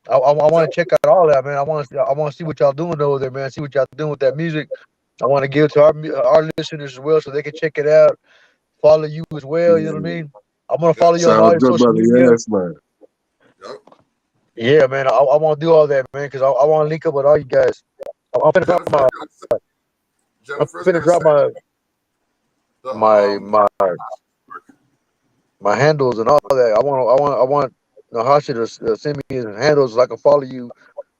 I want to check out all that, man. I want to see what y'all doing over there, man. See what y'all doing with that music. I want to give it to our listeners as well, so they can check it out, follow you as well. You know what I mean? I'm gonna Yep. follow you on all Sounds your good, social brother. media. Yes, man. Yep. Yeah, man. I want to do all that, man, because I want to link up with all you guys. I'm finna drop Jennifer's my gonna send, I'm Jennifer's finna gonna drop send the my my my handles and all that. I want Najashi to send me his handles so I can follow you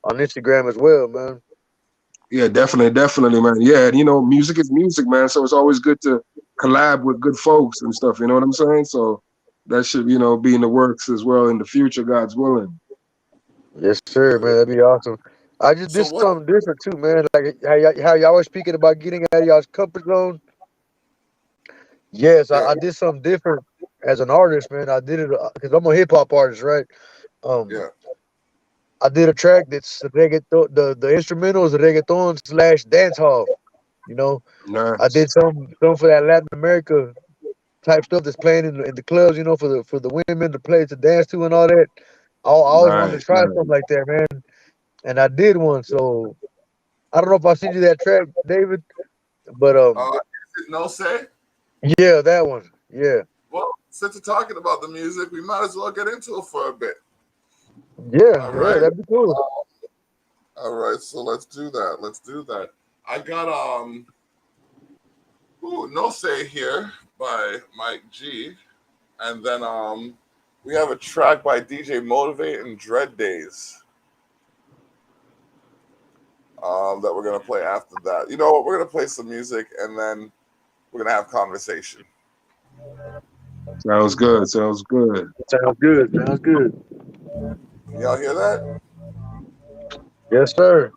on Instagram as well, man. Yeah, definitely, man. Yeah, and music is music, man. So it's always good to collab with good folks and stuff. You know what I'm saying? So that should, be in the works as well in the future, God's willing. Yes, sir, man. That'd be awesome. I just So did what? something different too, man. Like how y'all was speaking about getting out of y'all's comfort zone. Yes, Yeah. I did something different as an artist, man. I did it because I'm a hip hop artist, right? Um, Yeah. I did a track that's reggaeton. The instrumental is reggaeton slash dance hall. You know, I Nice, did some for that Latin America type stuff that's playing in the clubs. You know, for the women to play to dance to and all that. I always wanted to try something nice. like that, man, and I did one. So I don't know if I sent you that track, David, but Is it no say? yeah, that one, yeah, Well, since we're talking about the music, we might as well get into it for a bit. yeah, All yeah, right. that'd be cool. All right. So let's do that. Let's do that. I got no say here by Mike G, and then we have a track by DJ Motivate and Dread Days that we're gonna play after that. You know what? We're gonna play some music and then we're gonna have conversation. Sounds good. Sounds good. Sounds good. Sounds good. Y'all hear that? Yes, sir.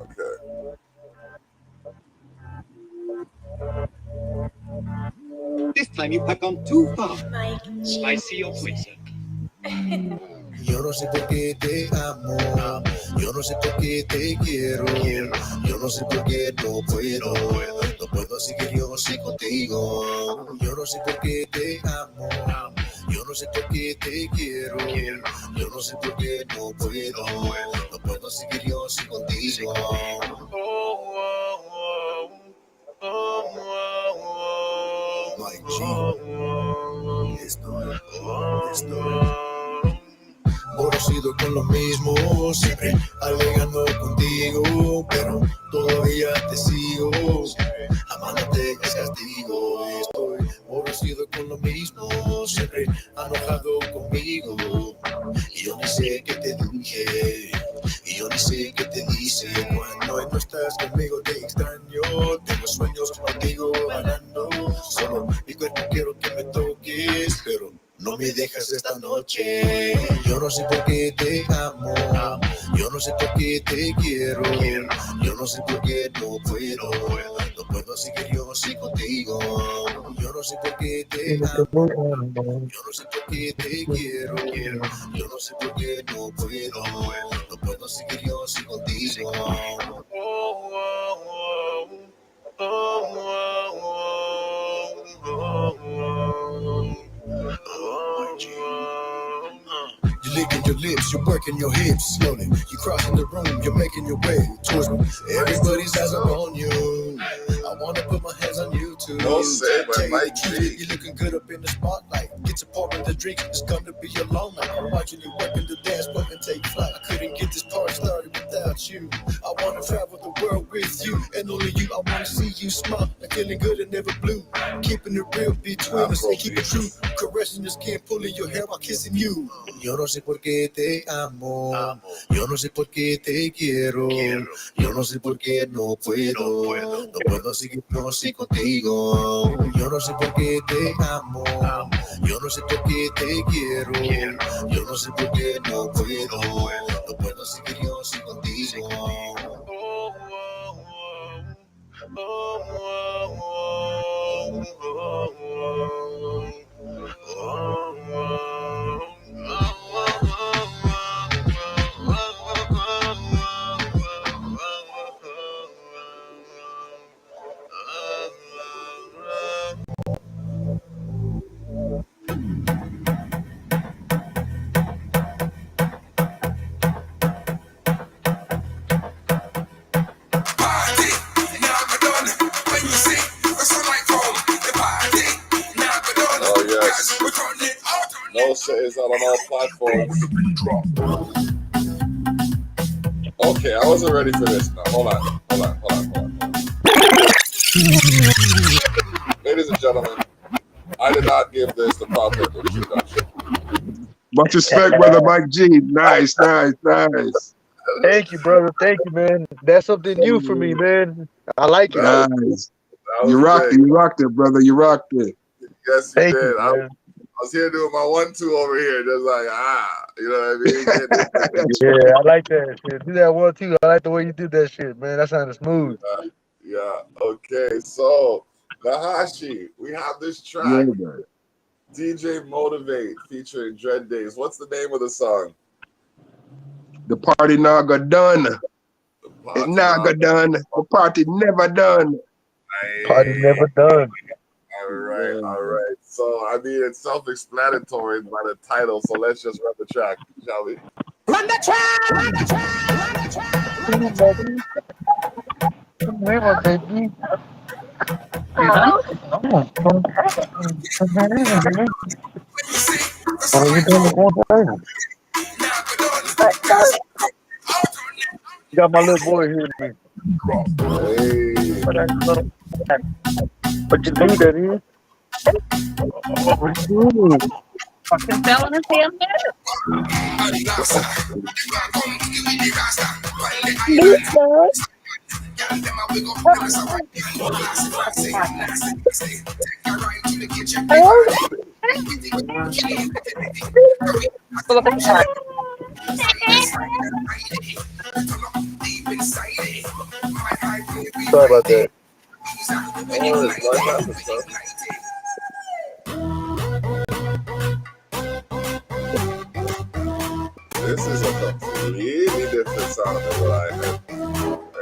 Okay. This time you have gone too far. I see your place. Yo no sé por qué te amo, yo no sé por qué te quiero, yo no sé por qué no puedo seguir yo así contigo. Yo no sé por qué te amo, yo no sé por qué te quiero, yo no sé por qué no puedo seguir yo así contigo. Mike G, estoy. Aborrecido con lo mismo, siempre alegando contigo, pero todavía te sigo, amándote es castigo. Estoy aborrecido con lo mismo, siempre enojado conmigo, y yo ni sé qué te dije, y yo ni sé qué te dice. Cuando no estás conmigo te extraño, tengo sueños contigo ganando, solo mi cuerpo quiero que me toques, pero no me dejas esta noche. Yo no sé por qué te amo, yo no sé por qué te quiero, yo no sé por qué no puedo seguir yo así contigo. Yo no sé por qué te amo, yo no sé por qué te quiero, yo no sé por qué no puedo seguir yo así contigo. You're licking your lips, you're working your hips slowly. You're crossing the room, you're making your way towards me. Everybody's eyes are on you. I wanna put my hands on you too. No say by Tell you the Mike truth, G. you're looking good up in the spotlight. Get to pouring the drink, it's gonna be a long night. I'm watching you working the dance floor and take flight. I couldn't get this party started without you. I wanna travel the world with you, and only you. I wanna see you smile, like feeling good and never blue. Keeping it real between us and keep it true. Caressing your skin, pulling your hair while kissing you. Yo no sé por qué te amo, yo no sé por qué te quiero, yo no sé por qué no puedo seguir yo así contigo. Yo no sé por qué te amo, yo no sé por qué te quiero, yo no sé por qué no puedo seguir yo así contigo. Culcha is out on all platforms. Okay, I wasn't ready for this. Now, hold on. Ladies and gentlemen, I did not give this the proper introduction. Much respect, brother Mike G. Nice. Thank you, brother. Thank you, man. That's something new for me, man. I like it. Nice. You rocked it, brother. You rocked it. Yes, you Thank did. you, I was here doing my 1-2 over here, just like you know what I mean? Yeah, I like that shit. Do that one too. I like the way you did that shit, man. That sounded smooth. Yeah. Okay. So Najashi, we have this track, Yeah, DJ Motivate featuring Dread Days. What's the name of the song? the party naga done. It naga done. The party never done. Party never done. All right. So I mean, it's self-explanatory by the title. So let's just run the track, shall we? Run the track! You got my little boy here with me. Hey. What you do, Daddy? Fucking fell in his damn Sorry about that. This is a completely different sound than what I had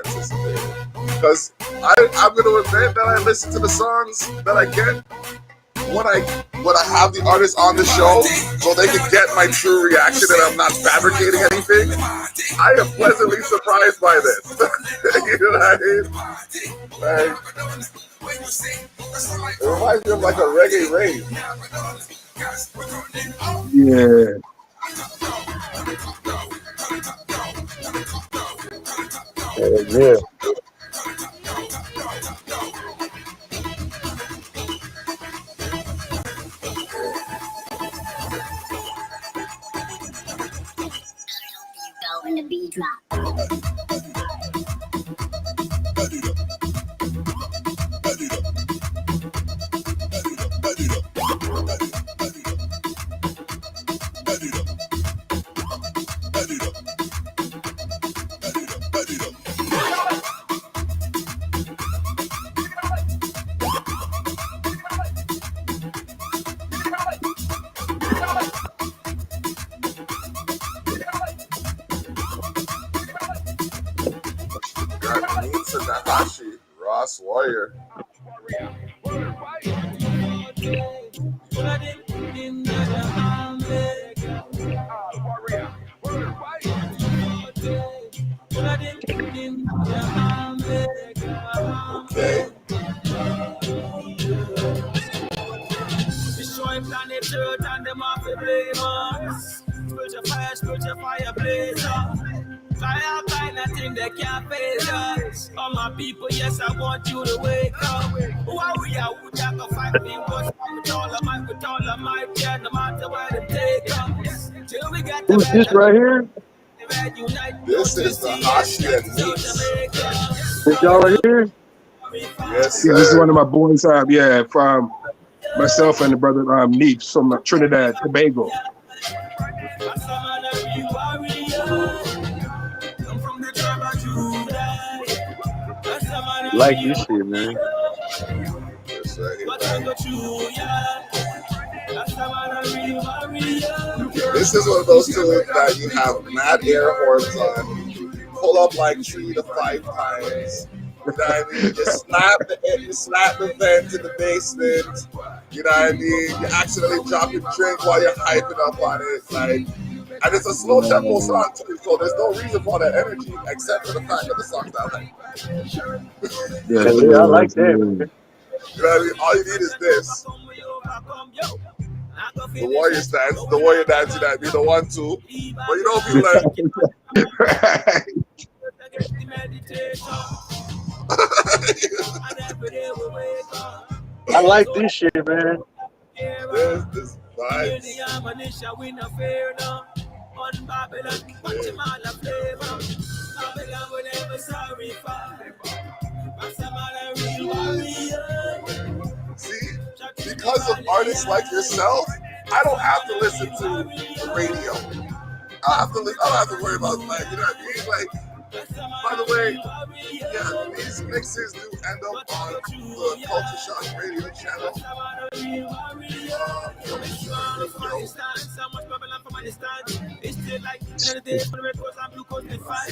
anticipated. Because I'm going to admit that I listen to the songs that I get when I have the artist on the show, so they can get my true reaction and I'm not fabricating anything. I am pleasantly surprised by this. You know what I mean? Like, it reminds me of like a reggae rave. Yeah. Yeah. When the beat drop. Got Meets and Najashi, Ross Warrior. Okay. Destroy planet Earth and them off the blame us. Spiritual fire blaze up. Try all kind of thing they can't face us. All my people, yes, I want you to wake up. Who are we? Who jack of 5 fingers? With all of my yeah, no matter where they take us. Till we get the Who's this right here? This is Najashi and Mike. This y'all right here? Yes, Yeah, this is sir. one of my boys. From myself and the brother Neeps from Trinidad, Tobago. Like this shit, man. This right here. This is one of those tunes that you have mad air horns on, pull up like 3 to 5 times. You know what I mean? You slap the vent in the basement. You know what I mean? You accidentally drop your drink while you're hyping up on it. Like, and it's a slow tempo song too, so there's no reason for that energy except for the fact that the song's not like. Yeah, I like that. You know what I mean? All you need is this. The warrior stance, the warrior dancing that be the one too. But you don't feel like I like this shit, man. this vibes. See, because of artists like yourself, I don't have to listen to the radio. I don't have to worry about, like, you know what I mean? Like, by the way, yeah, these mixes do end up on the Culcha Shock radio channel.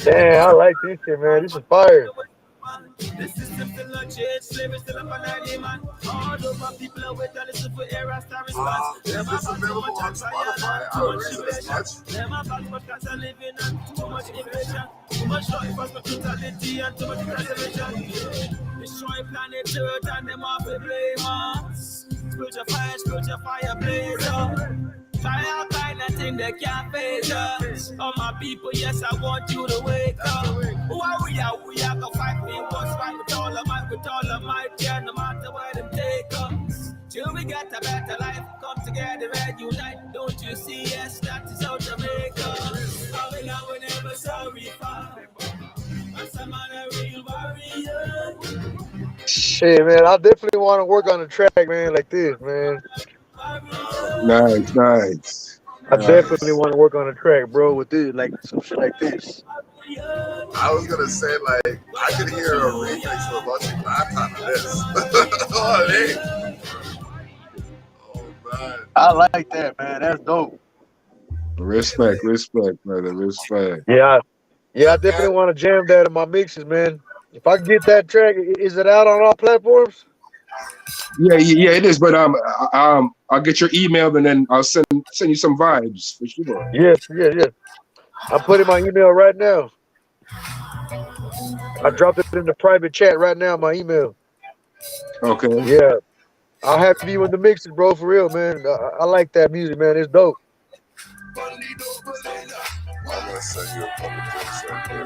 Damn, I like this shit, man. This is fire. The system still not change, slavery still up on 90 man. All over people are waiting to listen for era star response. Is this available on Spotify? I don't listen as much. Them about because I'm living on too much innovation. Too much law enforcement brutality and too much incarceration. Destroy planet Earth and them off the blame us. Spiritual fire blaze up. Try all kind of thing they can't face us. All my people, yes, I want you to wake up. Who are we? We are gonna fight me. What's fight with all of my yeah, no matter where them take us. Till we get a better life, come together and unite. Don't you see? Yes, that is how to make us. Coming out whenever sorry for. That's a man a real warrior. Shit, man. I definitely want to work on the track, man, like this, man. Nice. I definitely want to work on a track, bro, with this, like some shit like this. I was gonna say, like, I could hear a remix for a bunch of lifetime of this. Oh, hey. Oh man. I like that, man. That's dope. Respect, brother. Respect. Yeah, I definitely want to jam that in my mixes, man. If I can get that track, is it out on all platforms? Yeah, it is. But I'll get your email and then I'll send you some vibes for sure. Yes. I'm putting my email right now. I dropped it in the private chat right now. My email. Okay. Yeah, I'll have you in the mixes, bro. For real, man. I like that music, man. It's dope. I'm gonna send you a couple things right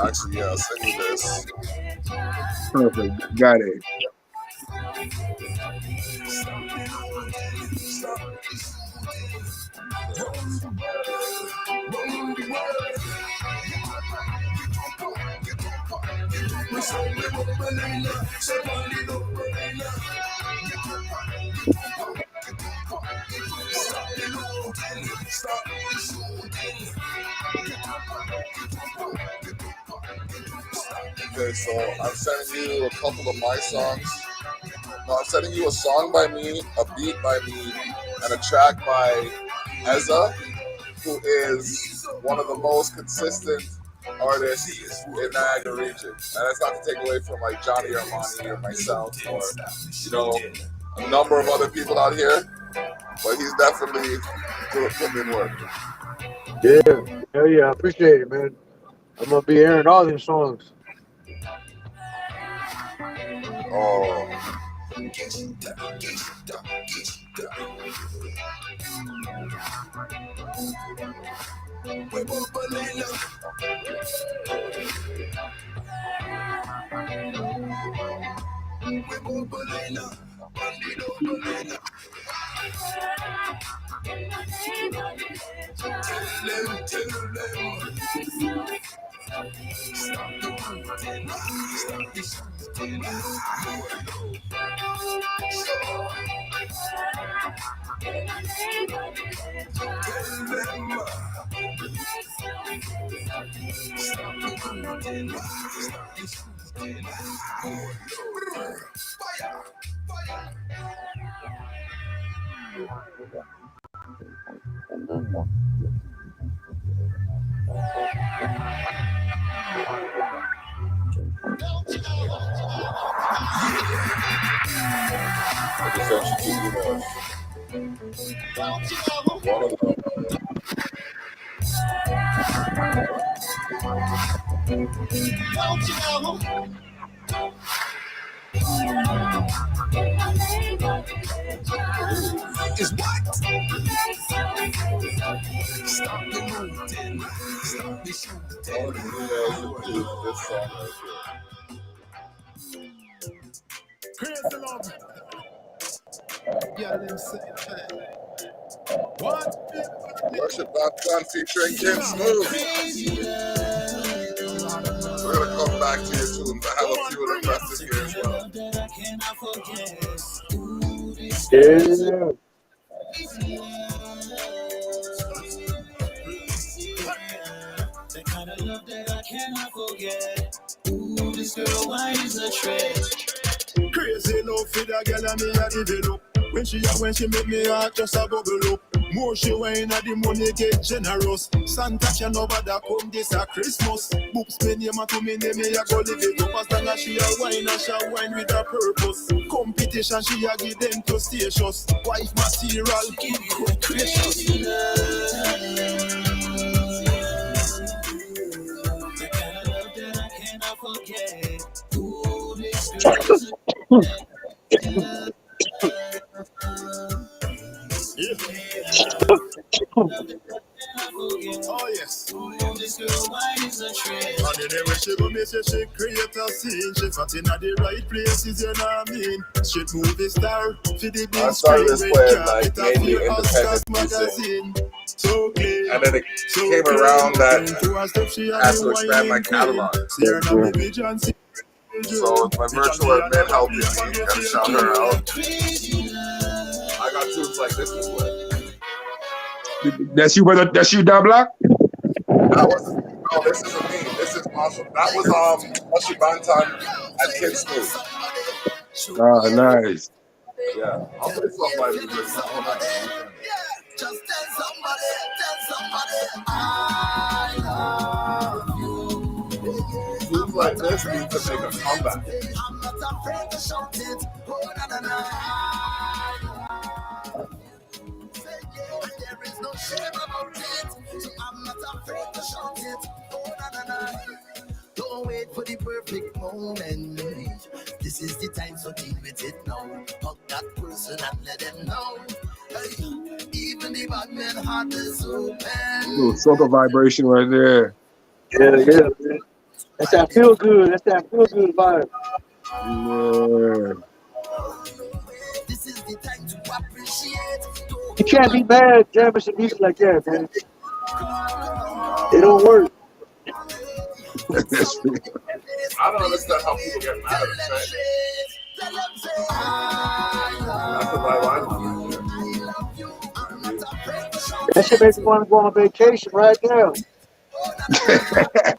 Actually, yeah, I'll send you this. Perfect. Got it. Okay, so I'm sending you a couple of my songs. No, I'm sending you a song by me, a beat by me, and a track by Ezza, who is one of the most consistent artists in Niagara region. And that's not to take away from like Johnny Armani or myself or, you know, a number of other people out here, but he's definitely putting in work. Yeah, hell yeah, I appreciate it, man. I'm gonna be hearing all these songs. Oh. I just sent you 2 emails. One of them Is what? Stop the moving. Stop the shooting. All you guys include this song right here. Crazy love. Yeah, them say what? Worship Baptist featuring Ken Smooth. We're gonna come back to your tunes. I have a few of the rest here as well. Yeah. The kind of love that I cannot forget. Ooh, this girl, why is a treasure? Crazy love for that girl and me a develop. When she make me heart just a bubble up. More she wine and the money get generous. Santa can over that come this a Christmas. Books me name and to me name me a go live it up. As long as she a wine and she a wine with a purpose. Competition she a give them to stations. Wife material give you precious. The kind of love that I cannot forget. Ooh, this girl is Oh yes. this girl, why is a treasure? And anyway she go me say she create a scene. She fat in the right places, you know what I mean. She movie star for the big started screen. this playing like mainly independent music. So clean. And then it came around that I had to expand my catalog. So my virtual admin helping me and shout her out. I got tunes like this as well. That's you, brother. That's you, Dub Block. That was no, this isn't me. This is awesome. That was Culcha Bantan and Kid Smooth. Ah, nice. Yeah, I'll play stuff like this. Just tell somebody I love you. Tunes like this need to make a comeback. I'm not afraid to shout it. Oh, na, na, na. There is no shame about it. So I'm not afraid to shout it. Oh, na, na, na. Don't wait for the perfect moment. This is the time, so deal with it now. Hug that person and let them know. Hey, even the bad man heart is open. Little soca vibration right there. Yeah, man. That's that feel good. That's that feel good vibe. Yeah. This is the time to appreciate. You can't be mad jamming some music like that, man. It don't work. That's real. I don't understand how people get mad at the track. That's the vibe I'm on. That shit makes me want to go on vacation right now.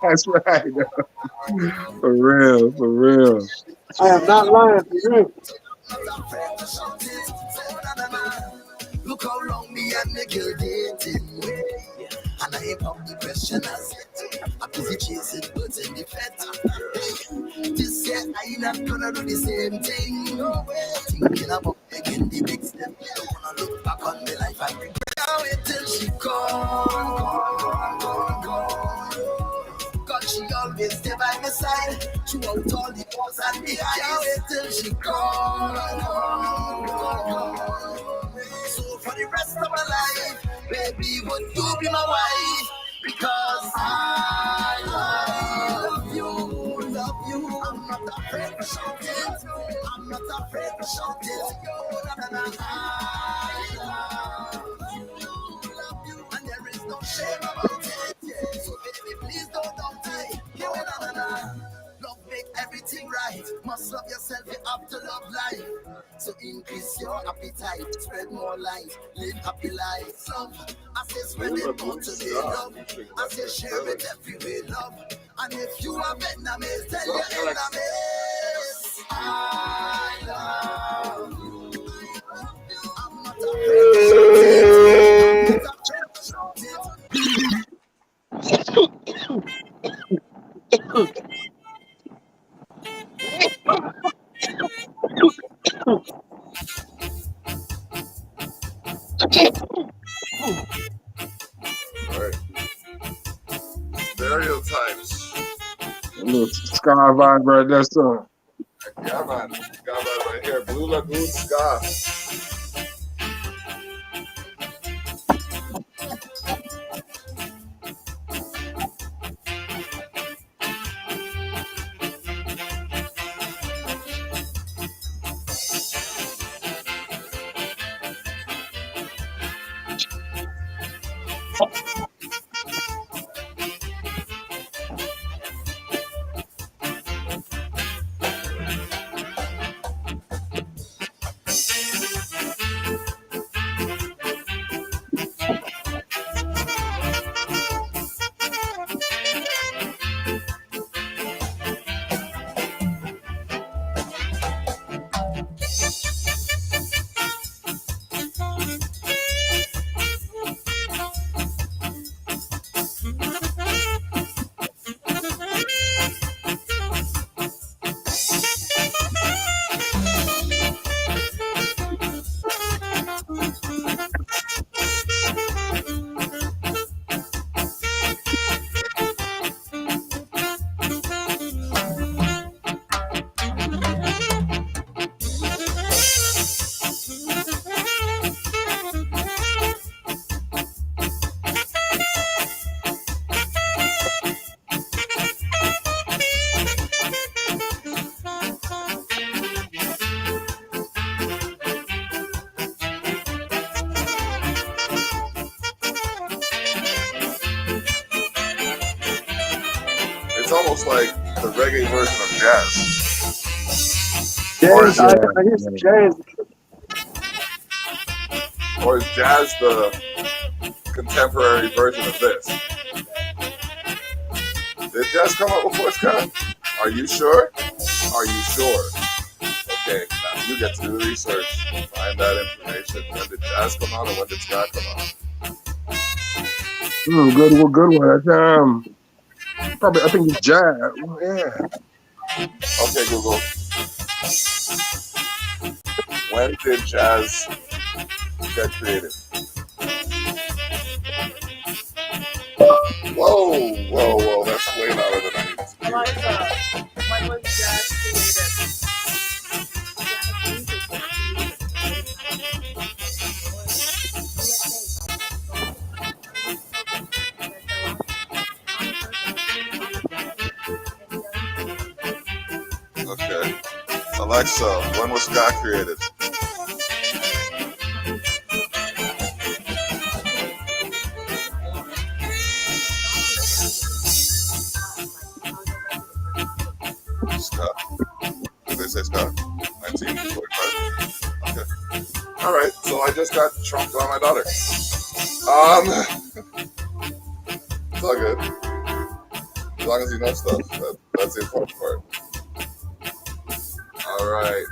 That's right. For real, for real. I am not lying for you. Look how long me and the girl dating. And I ain't pop the question as I'm busy chasing birds in the fed. This year I ain't not gonna do the same thing. No way. Thinking about making the big step. Don't wanna look back on my life and regret. Can't wait till she gone. Cause she always stay by my side. Throughout all the wars and the highs. Can't wait till she gone. So for the rest of my life, baby, would you be my wife? Because I love you. I'm not afraid to shout it. I'm not afraid to shout it. I love you. And there is no shame about it. So baby, please don't doubt it. Love make everything right. Must love yourself, you have to love life. So increase your appetite, spread more light, live happy life. Love, I say spread it more today, love. I say share it everywhere, love. And if you are Vietnamese, tell your enemies, I love you. I'm not afraid to All right. Stereotypes. A little ska vibe right there, son. Yeah, man. Got that right here. Blue Lagoon Ska. It's almost like the reggae version of jazz. Jazz, I hear some jazz. Or is jazz the contemporary version of this? Did jazz come out before ska? Are you sure? Are you sure? Okay, now you get to do the research, find that information. When did jazz come out or when did ska come out? Good one. That's, probably, I think it's jazz. Yeah. Okay, Google. When did jazz get created? Whoa, that's way louder than I need to be. When was jazz created? Okay. Alexa, when was ska created? Ska. Did they say ska? 1945. Okay. All right. So I just got trumped by my daughter. It's all good. As long as you know stuff. That's the important part. All right.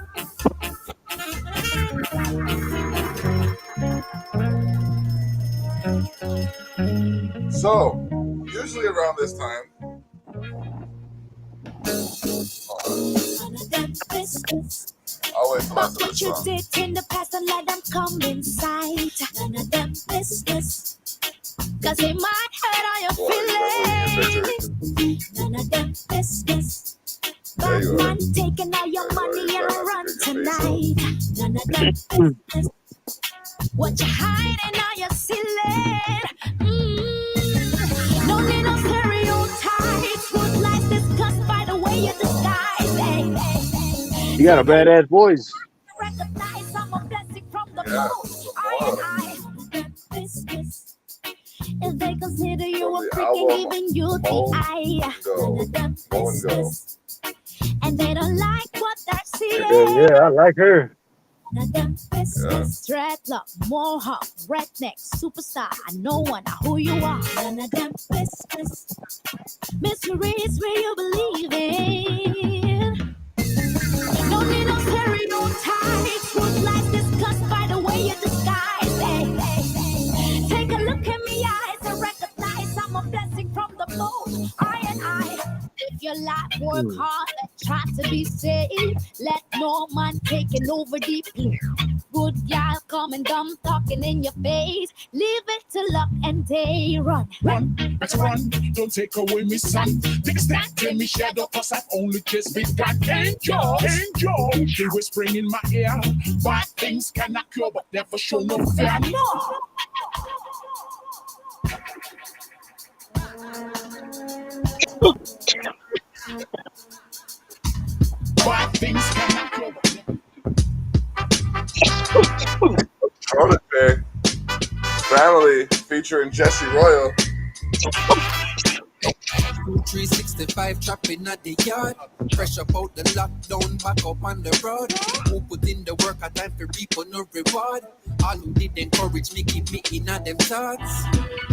So, usually around this time, I'll wait till after the song. In the past and let them come inside. None of them business. Cause it might hurt all your feelings. None of them business. Bad man taking all your money and run tonight. None of them business. What you hiding all your ceiling. No need no stereotypes. What lies discussed by the way you disguise. You got a badass voice. Recognize I'm a blessing from the Yeah. If they consider you From a the freak album, and giving you the eye, Go and Go. and they don't like what they're seeing. Yeah, I like her. Dreadlock, mohawk, redneck, superstar. I know who you are. None of them business. Mystery is where you believe in. No need no stereotypes. What lies discussed by the way you disguise. Take a look at me eyes and recognize I'm a blessing from the most. I live your life, work hard and try to be safe. Let no man taking over deeply. wood y'all coming dumb talking in your face. Leave it to luck and day. Run, better run, don't take away me son. Take a stand, tell me shadow, cause I've only just begun. Enjoy, they whispering in my ear. Bad things cannot cure, but never show no fear. no. Bad things cannot cure, but never. Protege Family featuring Jesse Royal. 365 trapping at the yard. Fresh about the lockdown, back up on the road. Who put in the work, a time for people, no reward. All who did encourage me, keep me in on them thoughts.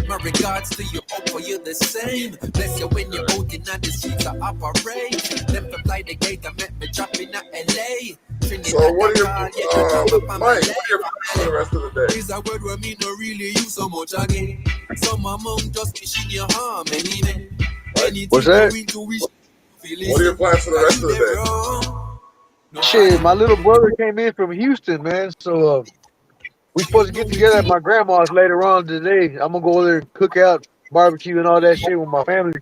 My regards to you, hope for you the same. Bless you when you're out in the streets to operate. Them to fly the gate, I met me dropping at LA. So what are your Mike? What are your plans for the rest of the day? Is a word where me no really use so much again. Some among just fishing your harm anyway. What's that? What are your plans for the rest of the day? Shit, my little brother came in from Houston, man. So we supposed to get together at my grandma's later on today. I'm gonna go over there and cook out, barbecue, and all that shit with my family.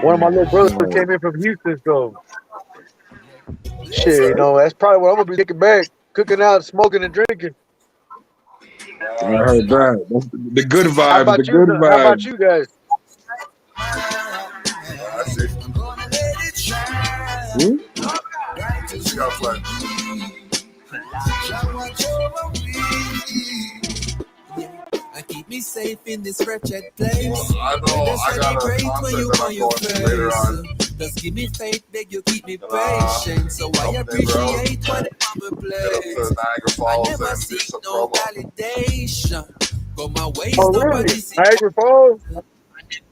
One of my little brothers came in from Houston, so shit, you know, that's probably what I'm gonna be taking back, cooking out, smoking, and drinking. I heard that. That's the good How vibes. about The you? good How about vibes. you guys? I see. Hmm? You got plans. And keep me safe in this wretched place. I know I got a concert that I'm going to later on. Just give me faith, beg you keep me patient. So I appreciate what I'm a Get up to place. Niagara I Falls never and do seek some no promo. validation. Go my ways, Oh, nobody really? see Niagara Falls?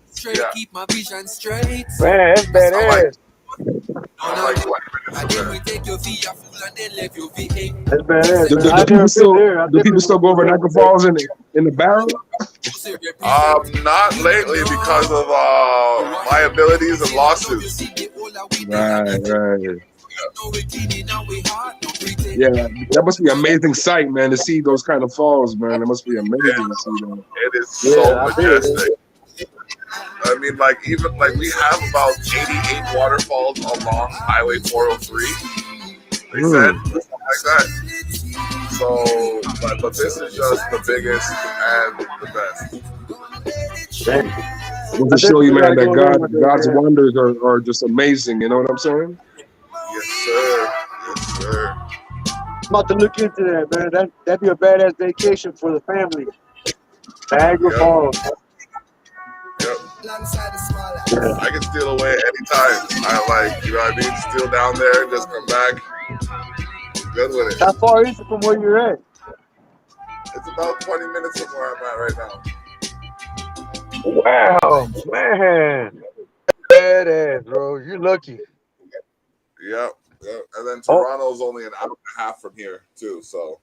straight, Yeah. keep my vision straight. Man, that's I'm like badass. 20 minutes And from then there. we take your feet a fool and then leave you feet. That's badass, Do, man. do, do I've people never been still there. I do people definitely still want go to over go Niagara someday. Falls in the barrel? Not lately because of liabilities and lawsuits. Right. Yeah, that must be an amazing sight, man, to see those kind of falls, man. That must be amazing to see that. It is Yeah, so I bet. majestic. I mean, like even like we have about 88 waterfalls along Highway 403. They said something like that. So, but this is just the biggest and the best. Man, Just I to show you, definitely man, gotta that go there one day, God's man. wonders are just amazing. You know what I'm saying? Yes, sir. Yes, sir. I'm about to look into that, man. That'd be a badass vacation for the family. Niagara Falls. Yep. Yeah. I can steal away anytime. I like, you know what I mean? Steal down there and just come back. Good with it. How far is it from where you're at? It's about 20 minutes from where I'm at right now. Wow, man. Badass, bro. You're lucky. Yep. And then Oh, Toronto's only an hour and a half from here, too. So,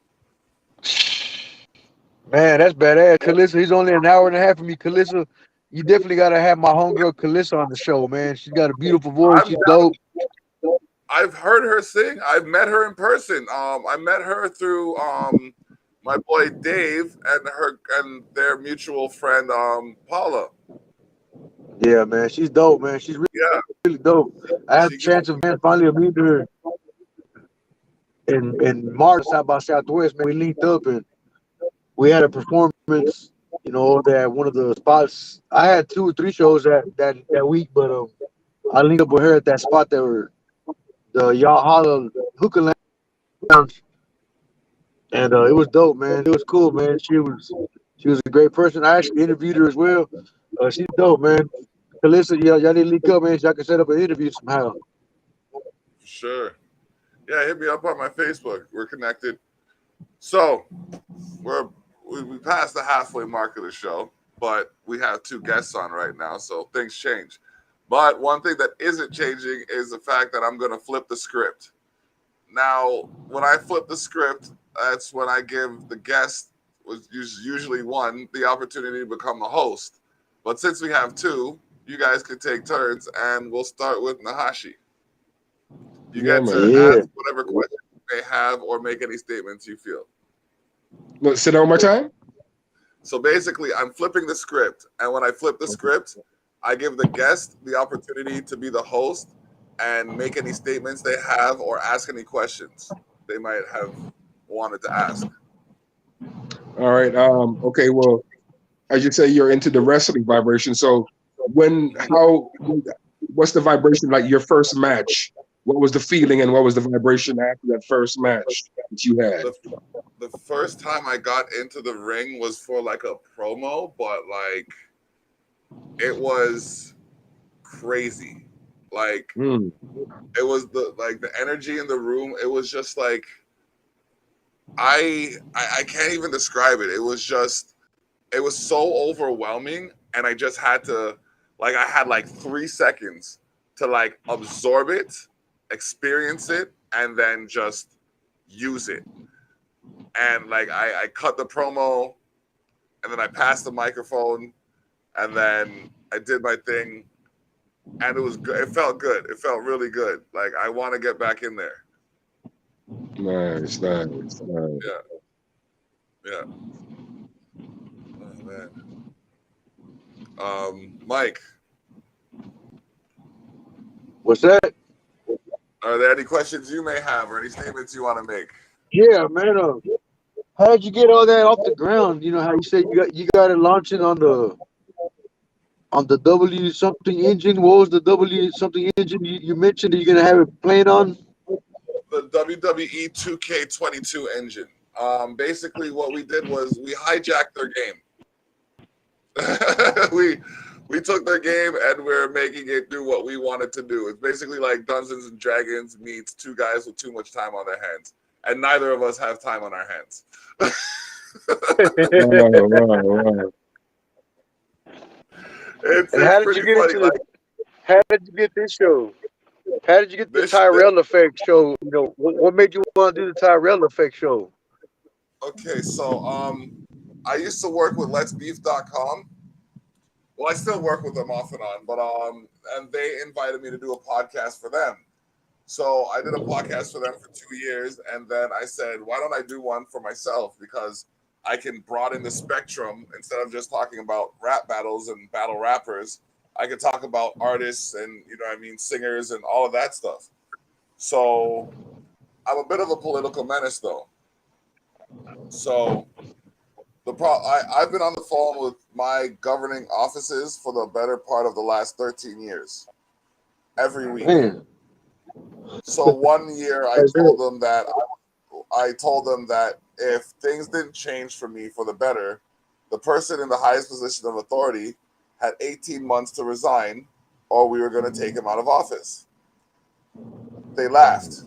man, that's badass. Calissa, he's only an hour and a half from me. Calissa, you definitely gotta have my homegirl Calissa on the show, man. She's got a beautiful voice. I'm She's down. dope. I've heard her sing. I've met her in person. I met her through my boy Dave and their mutual friend Paula. Yeah, man. She's dope, man. She's Yeah, really dope. I had she the chance of finally meeting her in March, South by Southwest, man. We linked up and we had a performance, you know, that one of the spots. I had 2 or 3 shows that week, but I linked up with her at that spot that were the Yahala Hookah Lounge, and it was dope, man. It was cool, man. She was a great person. I actually interviewed her as well. She's dope, man. Calissa, y'all need to link up, man, so I can set up an interview somehow. Sure. Yeah, hit me up on my Facebook. We're connected. So we passed the halfway mark of the show, but we have 2 guests on right now, so things change. But one thing that isn't changing is the fact that I'm going to flip the script. Now, when I flip the script, that's when I give the guest, which is usually one, the opportunity to become the host. But since we have 2, you guys can take turns, and we'll start with Najashi. You Yeah, get man. to Yeah. ask whatever question may have or make any statements you feel. Let's sit down one more time. So basically, I'm flipping the script, and when I flip the script, I give the guest the opportunity to be the host and make any statements they have or ask any questions they might have wanted to ask. All right. Okay. Well, as you say, you're into the wrestling vibration. So, what's the vibration like? Your first match. What was the feeling and what was the vibration after that first match that you had? The first time I got into the ring was for like a promo, but like it was crazy. Like it was the energy in the room. It was just like I can't even describe it. It was so overwhelming, and I just had to I had like 3 seconds to like absorb it, experience it, and then just use it. And like I cut the promo, and then I passed the microphone, and then I did my thing, and it was good. It felt good. It felt really good. Like I want to get back in there. Nice. Yeah. Oh man. Mike. What's that? Are there any questions you may have or any statements you want to make? Yeah, man. How did you get all that off the ground? You know how you said you got it launching on the W something engine. What was the W something engine you mentioned that you're gonna have it playing on? The WWE 2K22 engine. Basically, what we did was we hijacked their game. we took their game and we're making it do what we wanted to do. It's basically like Dungeons and Dragons meets 2 guys with too much time on their hands, and neither of us have time on our hands. Wow. It's how did you get funny. into how did you get this show? How did you get the Tyrell Effect show? You know, what made you want to do the Tyrell Effect show? Okay, so I used to work with letsbeef.com. Well, I still work with them off and on, but and they invited me to do a podcast for them. So I did a podcast for them for 2 years, and then I said, why don't I do one for myself? Because I can broaden the spectrum instead of just talking about rap battles and battle rappers. I could talk about artists and, singers and all of that stuff. So I'm a bit of a political menace, though. So I've been on the phone with my governing offices for the better part of the last 13 years, every week. Man. So one year I told them that if things didn't change for me for the better, the person in the highest position of authority had 18 months to resign, or we were going to take him out of office. They laughed.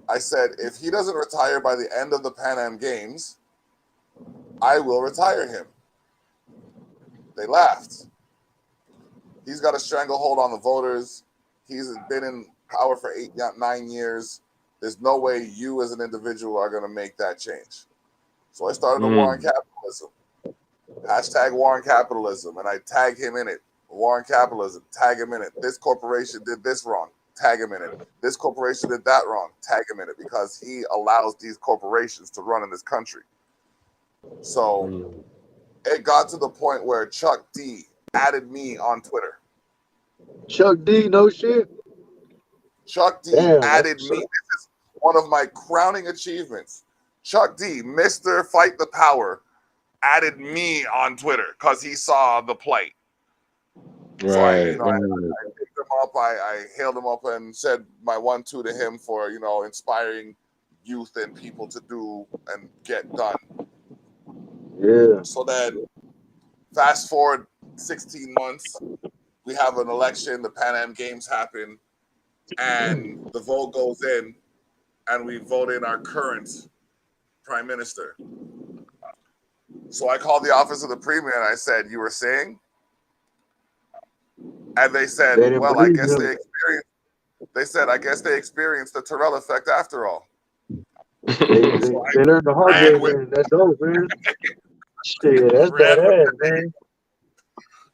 I said, if he doesn't retire by the end of the Pan Am Games, I will retire him. They laughed. He's got a stranglehold on the voters. He's been in power for 9 years. There's no way you as an individual are going to make that change. So I started a war on capitalism. Hashtag war on capitalism. And I tag him in it. War on capitalism. Tag him in it. This corporation did this wrong. Tag him in it. This corporation did that wrong. Tag him in it, because he allows these corporations to run in this country. So it got to the point where Chuck D added me on Twitter. Chuck D, no shit. Chuck D added me. This is one of my crowning achievements. Chuck D, Mr. Fight the Power, added me on Twitter because he saw the plight. Right. So I picked him up. I hailed him up and said my 1-2 to him for, inspiring youth and people to do and get done. Yeah. So then fast forward 16 months, we have an election, the Pan Am Games happen, and the vote goes in, and we vote in our current prime minister. So I called the office of the premier and I said, you were saying? And they said, well, I guess they experienced the Tyrell effect after all. They learned the hard way, man. That's dope, man. Shit, that's badass, man.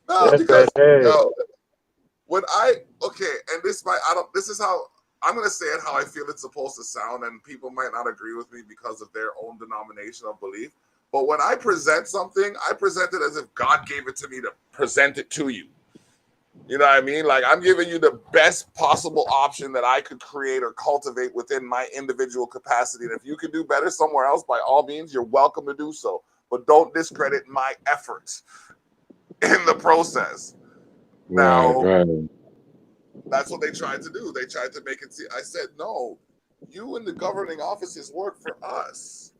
No, that's because badass. when this is how I'm going to say it how I feel it's supposed to sound, and people might not agree with me because of their own denomination of belief. But when I present something, I present it as if God gave it to me to present it to you. You know what I mean? Like, I'm giving you the best possible option that I could create or cultivate within my individual capacity. And if you can do better somewhere else, by all means, you're welcome to do so. But don't discredit my efforts in the process. Now, Right. that's what they tried to do. They tried to make it see. I said, no, you and the governing offices work for us.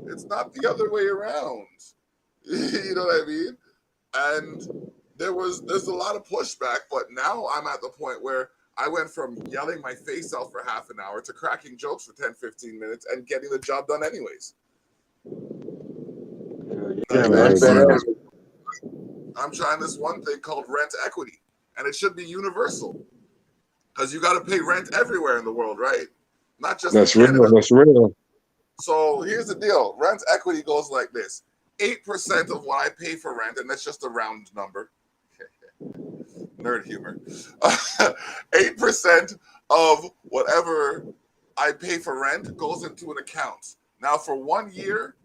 It's not the other way around. You know what I mean? And there's a lot of pushback, but now I'm at the point where I went from yelling my face out for half an hour to cracking jokes for 10, 15 minutes and getting the job done anyways. Yeah, man, that's badass. I'm trying this one thing called rent equity, and it should be universal because you got to pay rent everywhere in the world, right? Not just in Canada. Real. That's real. So here's the deal. Rent equity goes like this. 8% of what I pay for rent, and that's just a round number. Nerd humor. 8% of whatever I pay for rent goes into an account. Now, for 1 year,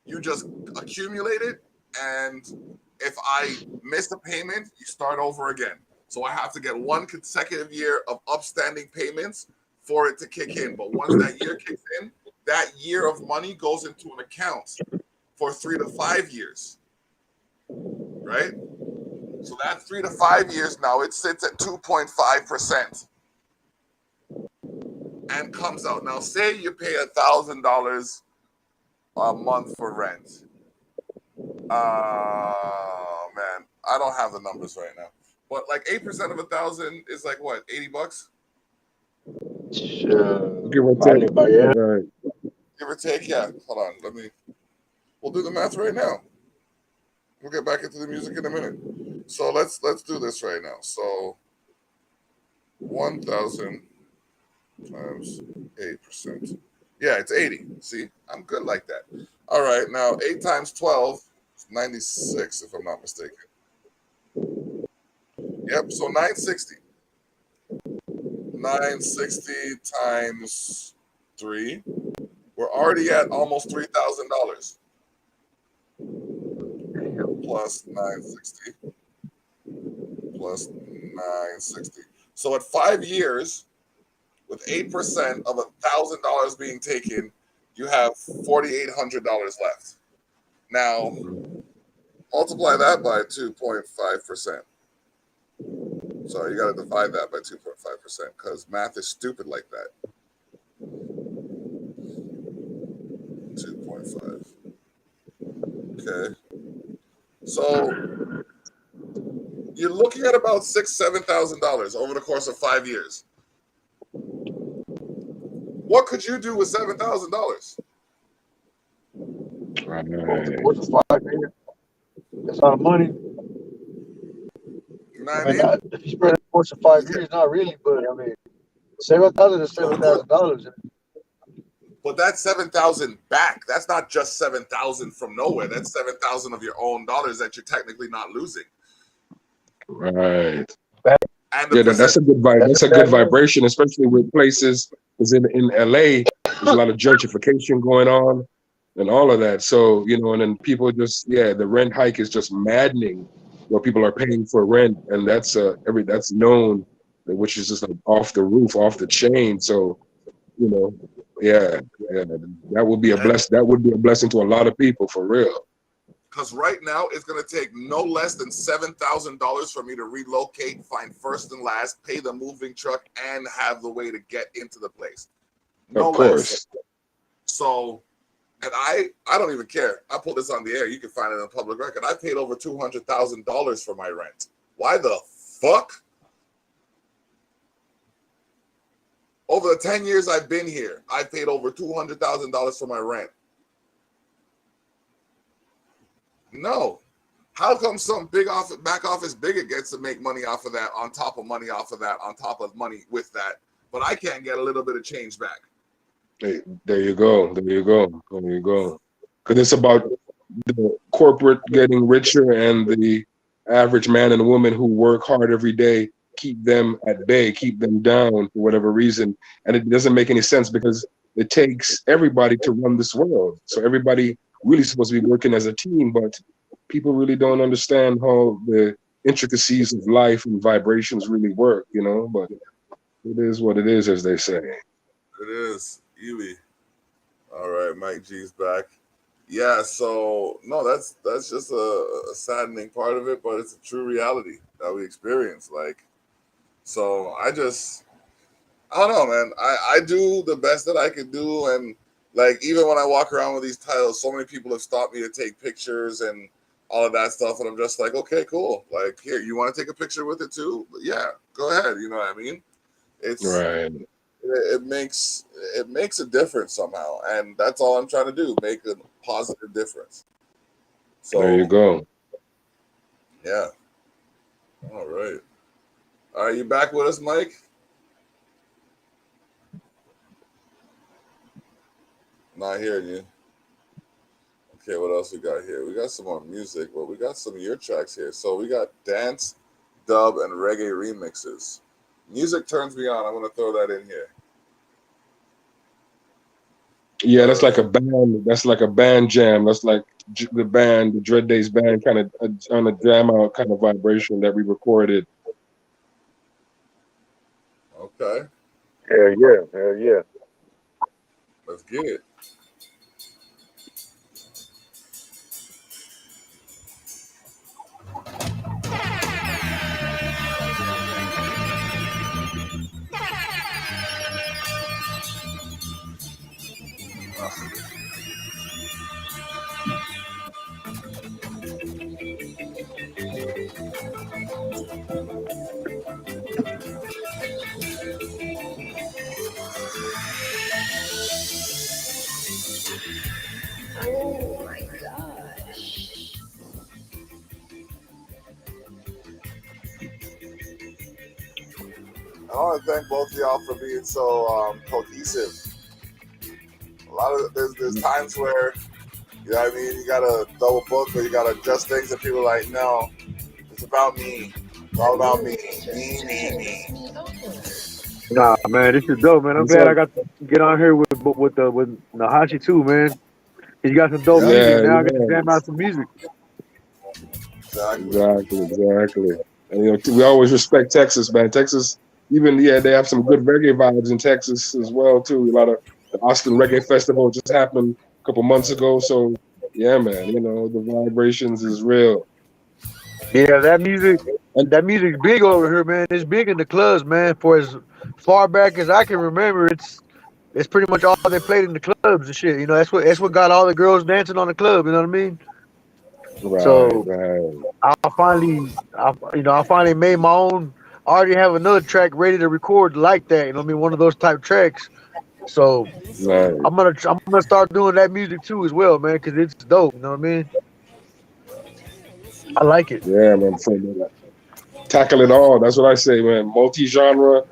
you just accumulate it, and if I miss a payment, you start over again. So I have to get one consecutive year of upstanding payments for it to kick in. But once that year kicks in, that year of money goes into an account for 3 to 5 years, right? So that 3 to 5 years now, it sits at 2.5% and comes out. Now, say you pay $1,000 a month for rent. Man, I don't have the numbers right now, but like 8% of 1,000 is like what, $80? Give or take. Yeah. Right. Give or take, yeah. Hold on, we'll do the math right now. We'll get back into the music in a minute. So let's do this right now. So 1,000 times 8%. Yeah, it's 80. See, I'm good like that. All right, now 8 times 12 is 96, if I'm not mistaken. Yep, so 960. 960 times 3. We're already at almost $3,000. Plus 960. Plus 960. So at 5 years, with 8% of $1,000 being taken, you have $4,800 left. Now, multiply that by 2.5%. So you got to divide that by 2.5% because math is stupid like that. 2.5. Okay. So you're looking at about $6,000-$7,000 over the course of 5 years. What could you do with $7,000? What's the 5 years? That's a lot of money. You know what I mean? If you spread it course of 5 years, not really, but I mean, $7,000 is $7,000. But that's 7,000 back. That's not just 7,000 from nowhere. That's 7,000 of your own dollars that you're technically not losing. Right. And Yeah, that's a good vibe. That's a good vibration, especially with places. Because in LA, there's a lot of gentrification going on and all of that. So, you know, and then people just, the rent hike is just maddening. Where people are paying for rent, and that's that's known, which is just like off the roof, off the chain. So, you know, that would be a blessing to a lot of people for real. Because right now it's going to take no less than $7,000 for me to relocate, find first and last, pay the moving truck, and have the way to get into the place. No of course. Less. So, and I don't even care. I put this on the air. You can find it on public record. I paid over $200,000 for my rent. Why the fuck? Over the 10 years I've been here, I paid over $200,000 for my rent. No. How come some back office bigot gets to make money off of that, on top of money off of that, on top of money with that, but I can't get a little bit of change back? Hey, there you go. Because it's about the corporate getting richer and the average man and woman who work hard every day keep them at bay, keep them down for whatever reason. And it doesn't make any sense because it takes everybody to run this world. So everybody really supposed to be working as a team, but people really don't understand how the intricacies of life and vibrations really work, you know, but it is what it is, as they say. It is. Ely. All right, Mike G's back. Yeah, so no, that's just a saddening part of it, but it's a true reality that we experience. Like, so I don't know, man. I do the best that I can do, and like even when I walk around with these titles, so many people have stopped me to take pictures and all of that stuff, and I'm just like, okay, cool. Like, here, you want to take a picture with it too? Yeah, go ahead. You know what I mean? It's Right. it makes a difference somehow, and that's all I'm trying to do, make a positive difference. So There you go. yeah. All right. Are you back with us, Mike? Not hearing you. Okay, what else we got here? We got some more music, but we got some of your tracks here. So we got dance, dub, and reggae remixes. Music turns me on. I'm gonna throw that in here. Yeah, that's like a band. That's like a band jam. That's like the band, the Dread Days band, kind of on a jam out kind of vibration that we recorded. Okay, Hell yeah. let's get it. Oh my gosh. I want to thank both of y'all for being so cohesive. A lot of there's times where you know what I mean, you gotta double book or you gotta adjust things, and people are like, no, it's about me. It's all about me. Me. Nah, man, this is dope, man. I'm What's glad up? I got to get on here with Najashi too, man. He's got some dope Yeah, music. Yeah, Now I got to yeah, jam out some music. exactly. exactly. And you know, we always respect Texas, man. Texas, even they have some good reggae vibes in Texas as well too. A lot of the Austin Reggae Festival just happened a couple months ago, so yeah, man. You know, the vibrations is real. Yeah, And that music's big over here, man. It's big in the clubs, man. For as far back as I can remember, it's pretty much all they played in the clubs and shit. You know, that's what got all the girls dancing on the club. You know what I mean? right, So right, I finally made my own. I already have another track ready to record like that. You know what I mean? One of those type tracks. So right. I'm gonna start doing that music too as well, man, because it's dope. You know what I mean? I like it. Yeah, man. Tackle it all. That's what I say, man. Multi-genre.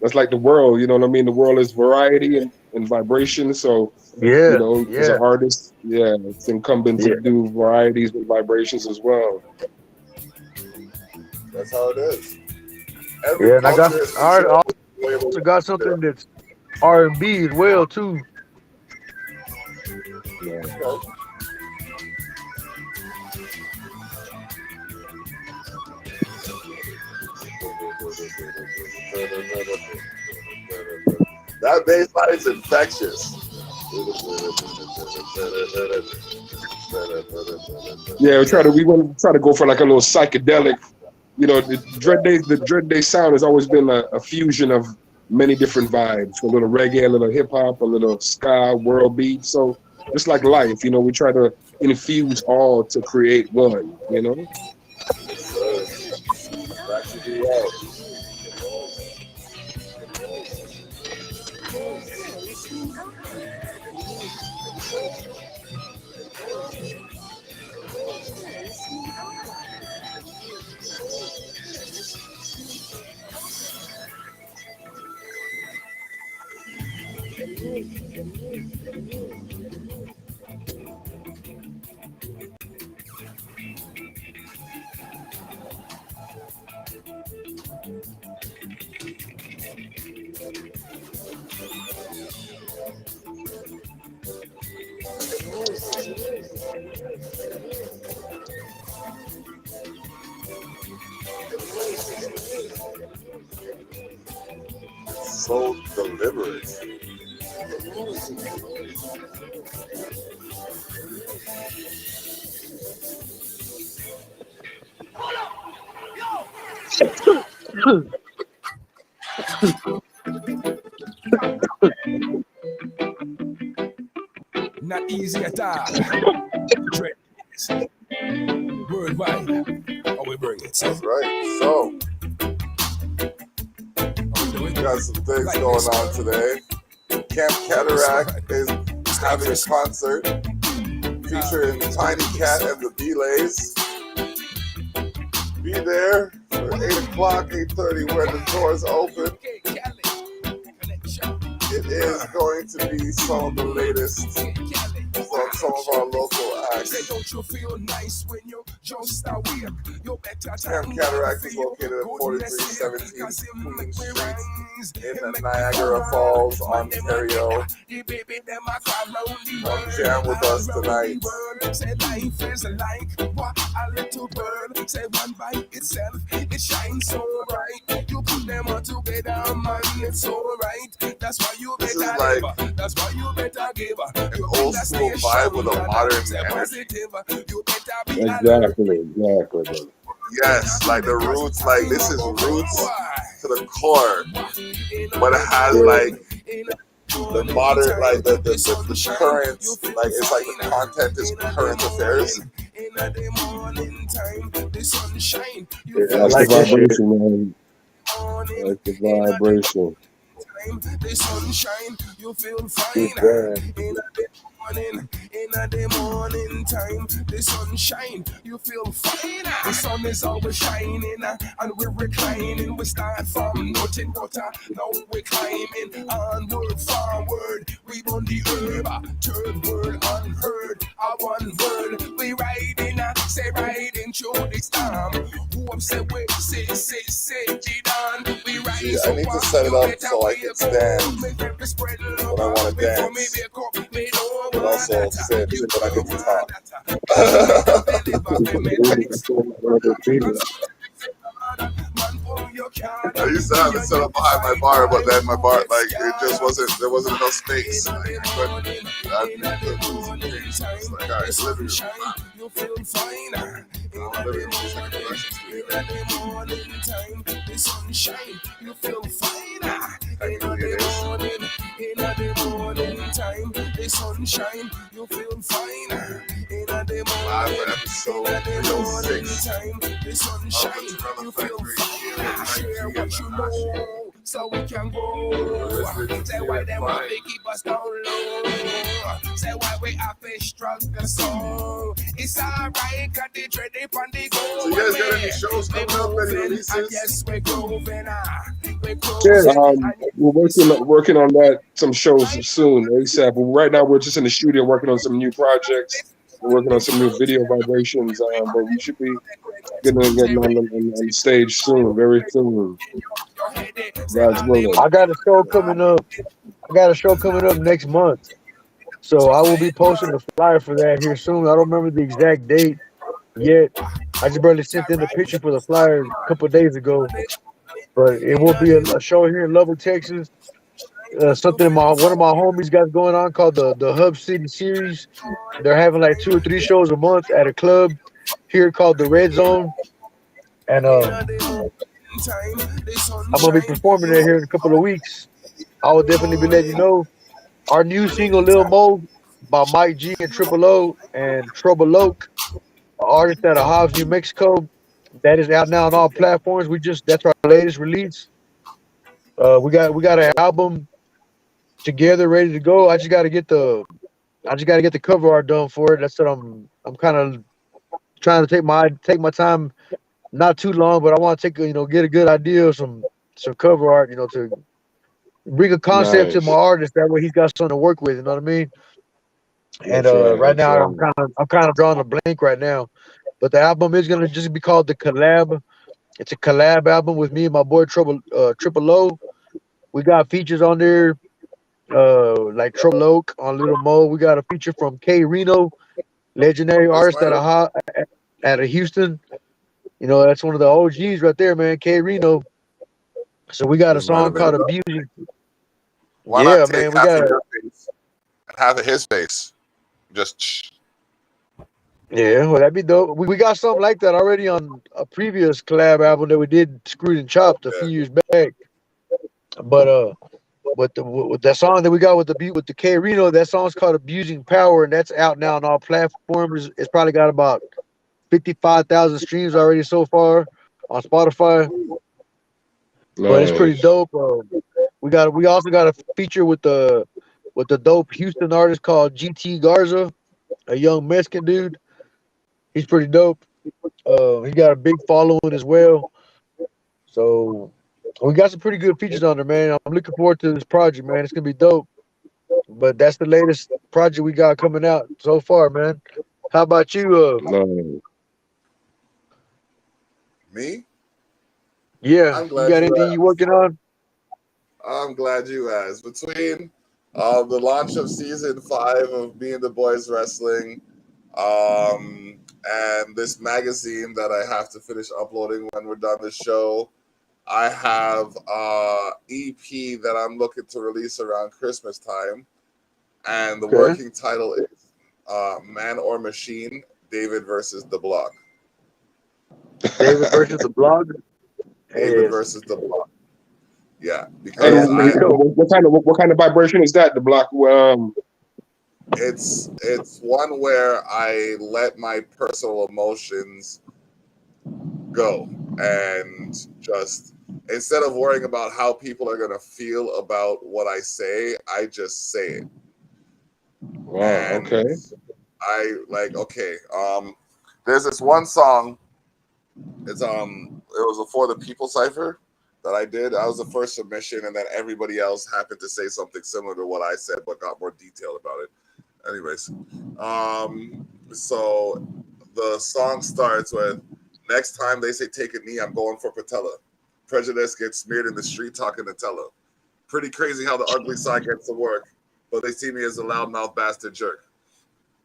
That's like the world. You know what I mean? The world is variety and vibration. So you Yeah, know, as an yeah, artist, yeah, it's incumbent to yeah, do varieties with vibrations as well. That's how it is. Every yeah. And culture is I controlled. also got something that's R&B as well too. Yeah. Okay. That bass line is infectious. Yeah, we want to try to go for like a little psychedelic. You know, the Dread Day sound has always been a fusion of many different vibes. A little reggae, a little hip hop, a little ska, world beat. So just like life, you know, we try to infuse all to create one. You know. That should be out. So deliberate. Not easy at all. Worldwide. Oh, we bring it. That's right. So, we got some things going on today. Camp Cataract is having a concert featuring Tiny Cat and the Belays. Be there for 8 o'clock, 8:30 when the doors open. It is going to be some of the latest from some of our local acts. Camp Cataract is located at 4317 Queen Street in the Niagara Falls, Ontario. Come jam with us tonight. Say life is like what a little bird. Say one by itself, it shines so bright. You put them all together, man, it's so right. That's why you This is better like give. That's why you better give. an old school vibe with a modern energy. Exactly. Yes, like the roots, like this is roots to the core, but it has like the modern, like the current, like it's like the content is current affairs. That's the vibration, man. That's the vibration. The sunshine, you feel fine. In the morning time, the sunshine, you feel fine. The sun is always shining, and we're reclining. We start from nothing but now we're climbing onward, forward. We on the herb, third word unheard. One word, we riding, say riding through the storm. Who say we say it on. We rise. See, I need to set it up so I can stand when I want to dance, but also sit when I get to talk. I used to have it set up behind my bar, but then my bar, like, it just wasn't, there wasn't enough space. Like, I couldn't lose space. It's like, all right, living room. You feel fine. Living room is like a production studio. The sunshine, you feel fine. In the morning time, the sunshine, you feel fine. In the Live episode 306 the sunshine, you feel fine. Share what you know, so we can go. Say why they want to keep us down low. Say why we have to struggle so. It's alright, got the dread on the go. So you guys got any shows coming up, any releases? Yes, we're grooving. We're working on that, some shows soon, ASAP. But right now, we're just in the studio working on some new projects. We're working on some new video vibrations, but we should be getting on stage soon, very soon. God's willing. I got a show coming up next month. So I will be posting the flyer for that here soon. I don't remember the exact date yet. I just barely sent in the picture for the flyer a couple of days ago. But it will be a show here in Lubbock, Texas. Something one of my homies got going on called the Hub City Series. They're having like 2 or 3 shows a month at a club here called the Red Zone. And I'm gonna be performing there here in a couple of weeks. I will definitely be letting you know. Our new single Lil Mo by Mike G and Triple O and Trouble Oak, an artist out of Hobbs, New Mexico. That is out now on all platforms. That's our latest release. We got an album together, ready to go. I just gotta get the cover art done for it. That's what I'm kind of trying to take my time, not too long, but I want to get a good idea of some cover art, to bring a concept to my artist. That way he's got something to work with. You know what I mean? And right now I'm kind of drawing a blank right now, but the album is gonna just be called The Collab. It's a collab album with me and my boy Triple O. We got features on there, like Troloke on Little Mo. We got a feature from K Reno, legendary That's artist right. out of Houston. You know, that's one of the OGs right there, man. K Reno. So we got a This might have song been called enough. "Abusing." Why not Yeah, take man. We half got of a your face and half of his face? Just yeah. Well, that'd be dope. We got something like that already on a previous collab album that we did, Screwed and Chopped, a yeah. few years back. But with that song that we got with the K Reno, that song's called "Abusing Power," and that's out now on all platforms. It's probably got about 55,000 streams already so far on Spotify. But it's pretty Nice. dope. We also got a feature with the dope Houston artist called GT Garza, a young Mexican dude. He's pretty dope. He got a big following as well. So we got some pretty good features on there, man. I'm looking forward to this project, man. It's gonna be dope. But that's the latest project we got coming out so far, man. How about you? Nice. Yeah, I'm you glad got you anything you asked. working on? I'm glad you asked. Between the launch of season 5 of Me and the Boys Wrestling, and this magazine that I have to finish uploading when we're done the show, I have EP that I'm looking to release around Christmas time, and the Okay, working title is Man or Machine, David versus the Block. David versus the blog. David Hey, versus the Block. Yeah, hey, because that's pretty I dope. What kind of vibration is that? The block. it's one where I let my personal emotions go and just instead of worrying about how people are gonna feel about what I say, I just say it. Wow. And Okay. I like okay, there's this one song, it was a For the People cipher that I did. I was the first submission and then everybody else happened to say something similar to what I said but got more detailed about it. Anyways, so the song starts with next time they say take a knee, I'm going for patella. Prejudice gets smeared in the street talking Nutella. Pretty crazy how the ugly side gets to work, but they see me as a loudmouth bastard jerk.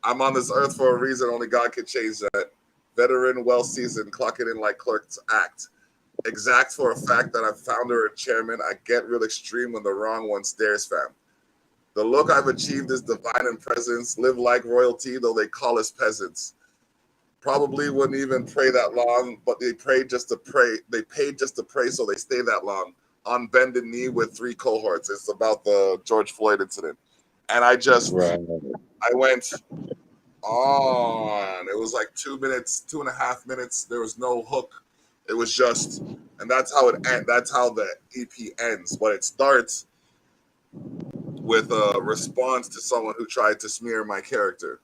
I'm on this earth for a reason, only God can change that. Veteran, well seasoned, clocking in like clerks act. Exact for a fact that I'm founder and chairman. I get real extreme when the wrong one stares, fam. The look I've achieved is divine in presence. Live like royalty, though they call us peasants. Probably wouldn't even pray that long, but they prayed just to pray. They paid just to pray, so they stay that long. On bended knee with 3 cohorts. It's about the George Floyd incident. And Right. I went on. It was like 2 minutes, 2.5 minutes. There was no hook. It was just, and that's how it ends. That's how the EP ends. But it starts with a response to someone who tried to smear my character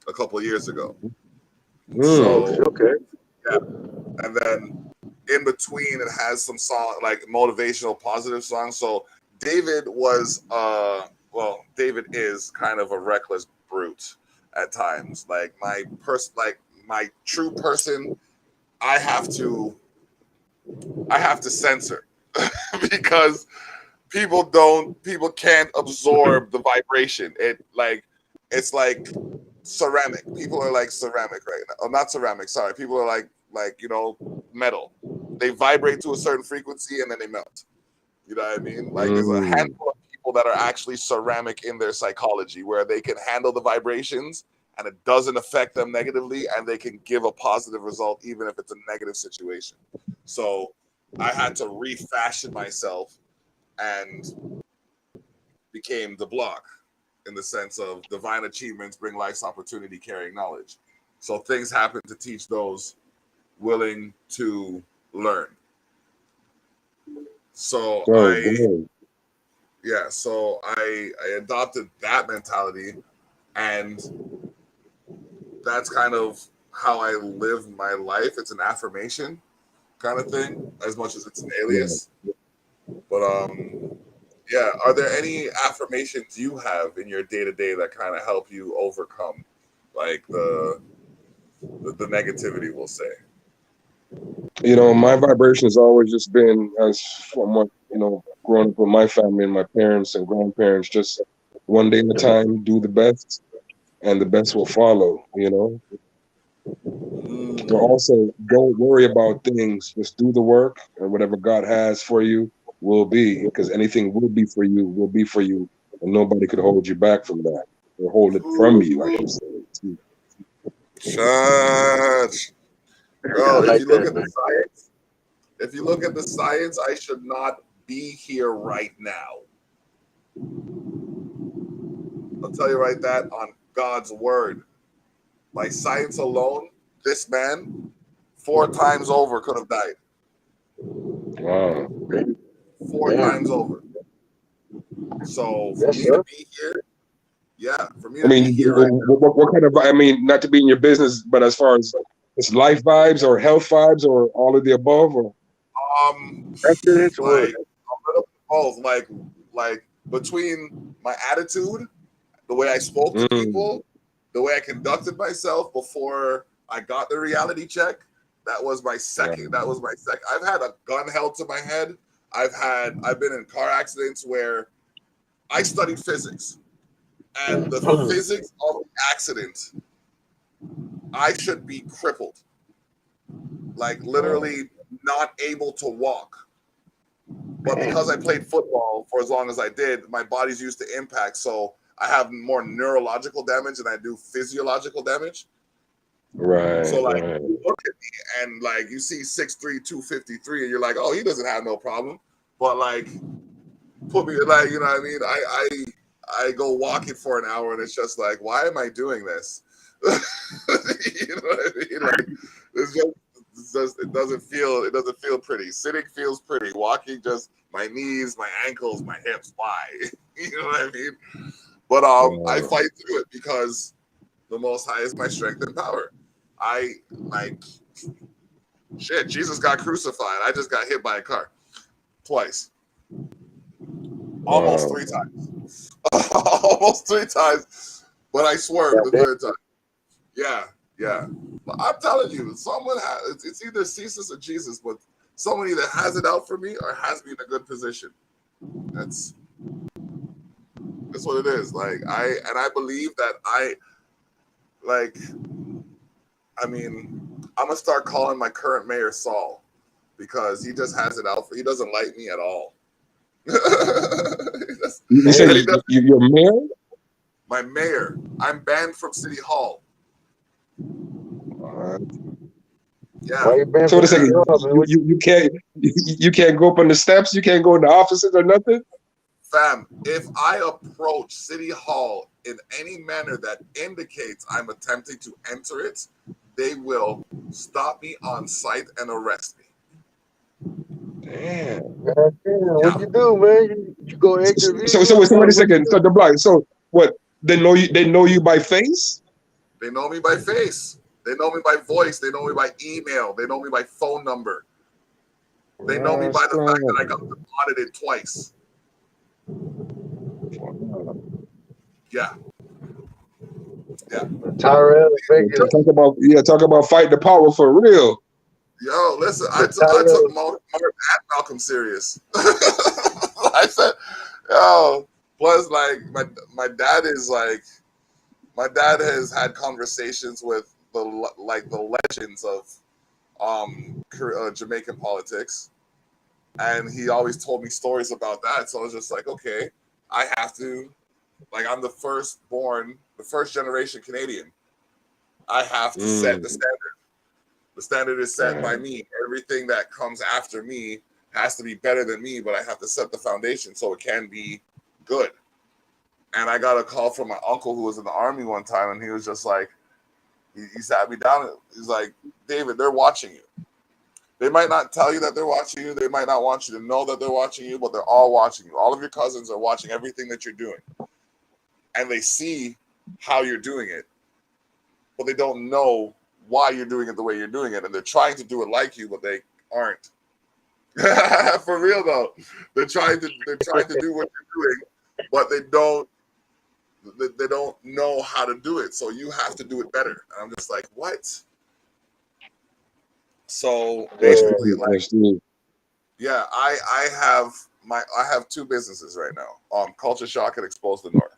a couple of years ago. Okay, Mm. So okay. yeah, and then in between it has some song like motivational, positive songs. So David was, David is kind of a reckless brute at times. Like my true person, I have to, I have to censor because people can't absorb the vibration. It's like ceramic. People are like ceramic right now. Oh, not ceramic, sorry. People are like, metal. They vibrate to a certain frequency and then they melt. You know what I mean? Like there's a Mm. handful of people that are actually ceramic in their psychology where they can handle the vibrations and it doesn't affect them negatively and they can give a positive result even if it's a negative situation. So I had to refashion myself and became the block in the sense of divine achievements bring life's opportunity carrying knowledge. So things happen to teach those willing to learn. So Oh, I good. yeah, so I adopted that mentality and that's kind of how I live my life. It's an affirmation kind of thing as much as it's an Yeah. alias. But yeah, are there any affirmations you have in your day to day that kind of help you overcome like the negativity, we'll say? My vibration has always just been, as from what, growing up with my family and my parents and grandparents, just one day at a time, do the best, and the best will follow. But also, don't worry about things. Just do the work, and whatever God has for you will be, because anything will be for you, and nobody could hold you back from that, or hold it from you, I should say. Church. Bro, I if like you look that, at the man. science, I should not be here right now. I'll tell you right that on God's word. By science alone, this man 4 times over could have died. Wow. 4 times over. So for Yes, me sir. to be here, for me I to be mean, here right now. what kind of, not to be in your business, but as far as it's life vibes or health vibes or all of the above, or Accidents or Like a little bit of both. Like between my attitude, the way I spoke to people, the way I conducted myself before I got the reality check, that was my second. That was my second. I've had a gun held to my head. I've been in car accidents where I studied physics, and the physics of the accident, I should be crippled, like literally not able to walk. But because I played football for as long as I did, my body's used to impact. So I have more neurological damage than I do physiological damage. right, So like right. you look at me and like you see 6'3", 253, and you're like, oh, he doesn't have no problem. But like put me like, you know what I mean? I go walking for an hour and it's just like, why am I doing this? You know what I mean? Like it doesn't feel pretty. Sitting feels pretty. Walking just my knees, my ankles, my hips. Why? You know what I mean? But I fight through it because the Most High is my strength and power. I like shit. Jesus got crucified. I just got hit by a car twice, almost 3 times, almost 3 times. But I swerved the third time. Yeah. But I'm telling you, someone has. It's either Cesus or Jesus, but someone either has it out for me or has me in a good position. That's what it is. Like I believe that I'm gonna start calling my current mayor Saul because he just has it out for. He doesn't like me at all. You say you're married? My mayor. I'm banned from City Hall. Yeah. why you banned So from what a second, the job, man? you can't go up on the steps, you can't go in the offices or nothing? Fam, if I approach City Hall in any manner that indicates I'm attempting to enter it, they will stop me on site and arrest me. Damn. What you do, man? You go exit So vehicle? wait a What you second. So do? the block. So what? They know you by face? They know me by face. They know me by voice. They know me by email. They know me by phone number. They know me by the fact that I got audited twice. Yeah. Tyrell, Vegas. Talk about fight the power for real. Yo, listen, I took Mark and Malcolm serious. I said, yo, plus like my dad has had conversations with the legends of Jamaican politics, and he always told me stories about that. So I was just like, okay, I have to, like, I'm the first generation Canadian. I have to set the standard. The standard is set by me. Everything that comes after me has to be better than me, but I have to set the foundation so it can be good. And I got a call from my uncle who was in the army one time, and he was just like, he sat me down. He's like, David, they're watching you. They might not tell you that they're watching you. They might not want you to know that they're watching you, but they're all watching you. All of your cousins are watching everything that you're doing. And they see how you're doing it, but they don't know why you're doing it the way you're doing it. And they're trying to do it like you, but they aren't. For real though. They're trying to do what you're doing, but they don't know how to do it. So you have to do it better. And I'm just like, what? So That's basically, true. That's true. yeah, I have two businesses right now. Culcha Shock and Expose the North.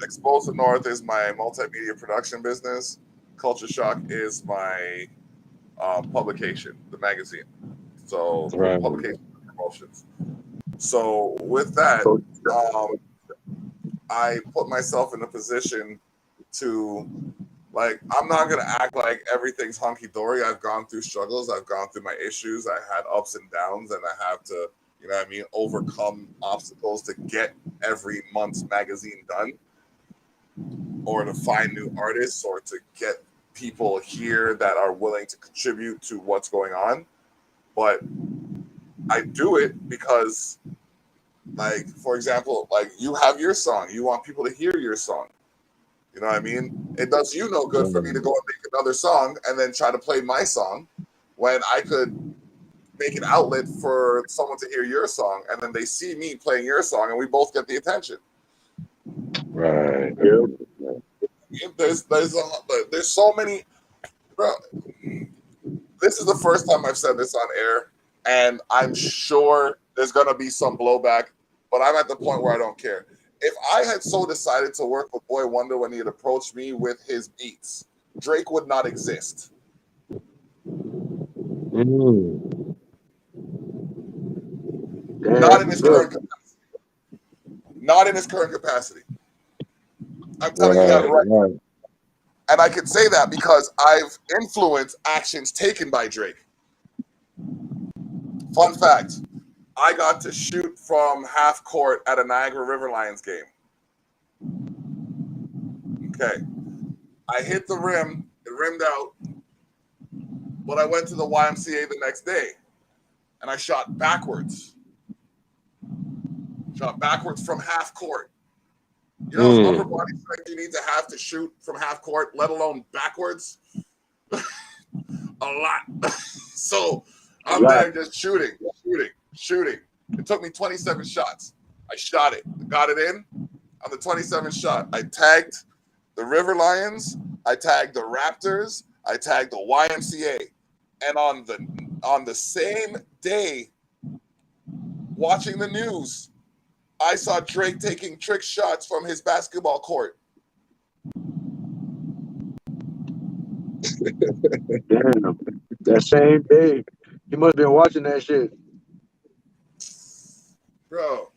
Expose the North is my multimedia production business. Culcha Shock is my publication, the magazine. So Right. publication promotions. So with that, I put myself in a position to, like, I'm not gonna act like everything's hunky dory. I've gone through struggles. I've gone through my issues. I had ups and downs, and I have to, you know what I mean, overcome obstacles to get every month's magazine done, or to find new artists, or to get people here that are willing to contribute to what's going on. But I do it because, like, for example, like, you have your song. You want people to hear your song. You know what I mean? It does you no good for me to go and make another song and then try to play my song when I could make an outlet for someone to hear your song, and then they see me playing your song and we both get the attention. Right. There's so many, bro. This is the first time I've said this on air, and I'm sure there's gonna be some blowback, but I'm at the point where I don't care. If I had so decided to work with Boy Wonder when he had approached me with his beats, Drake would not exist. Mm. Not in his current capacity. Not in his current capacity. I'm telling you that right. And I can say that because I've influenced actions taken by Drake. Fun fact, I got to shoot from half court at a Niagara River Lions game. Okay. I hit the rim, it rimmed out, but I went to the YMCA the next day and I shot backwards. Shot backwards from half court. You know how much upper body strength you need to have to shoot from half court, let alone backwards? A lot. So I'm there just shooting. It took me 27 shots. I shot it, got it in. On the 27th shot, I tagged the River Lions, I tagged the Raptors, I tagged the YMCA. And on the same day, watching the news, I saw Drake taking trick shots from his basketball court. Damn. That same day, he must have been watching that shit. Bro,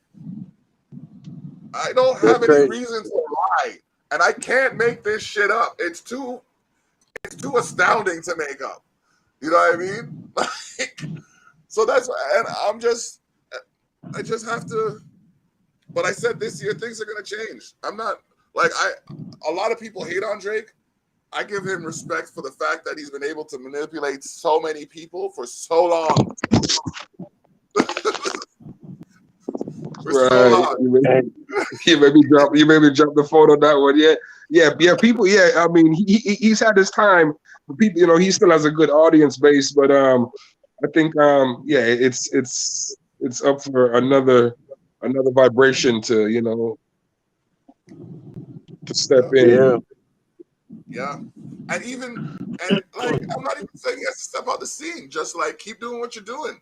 I don't have any reason to lie. And I can't make this shit up. It's too astounding to make up. You know what I mean? Like, so that's, and I just have to. But I said this year things are gonna change. I'm not like a lot of people hate on Drake. I give him respect for the fact that he's been able to manipulate so many people for so long. So long. You made me drop the phone on that one. Yeah. People. Yeah, I mean, he's had his time. People, you know, he still has a good audience base, but I think it's up for another vibration to, you know, to step in. Yeah. And like, I'm not even saying he has to step out the scene. Just like, keep doing what you're doing.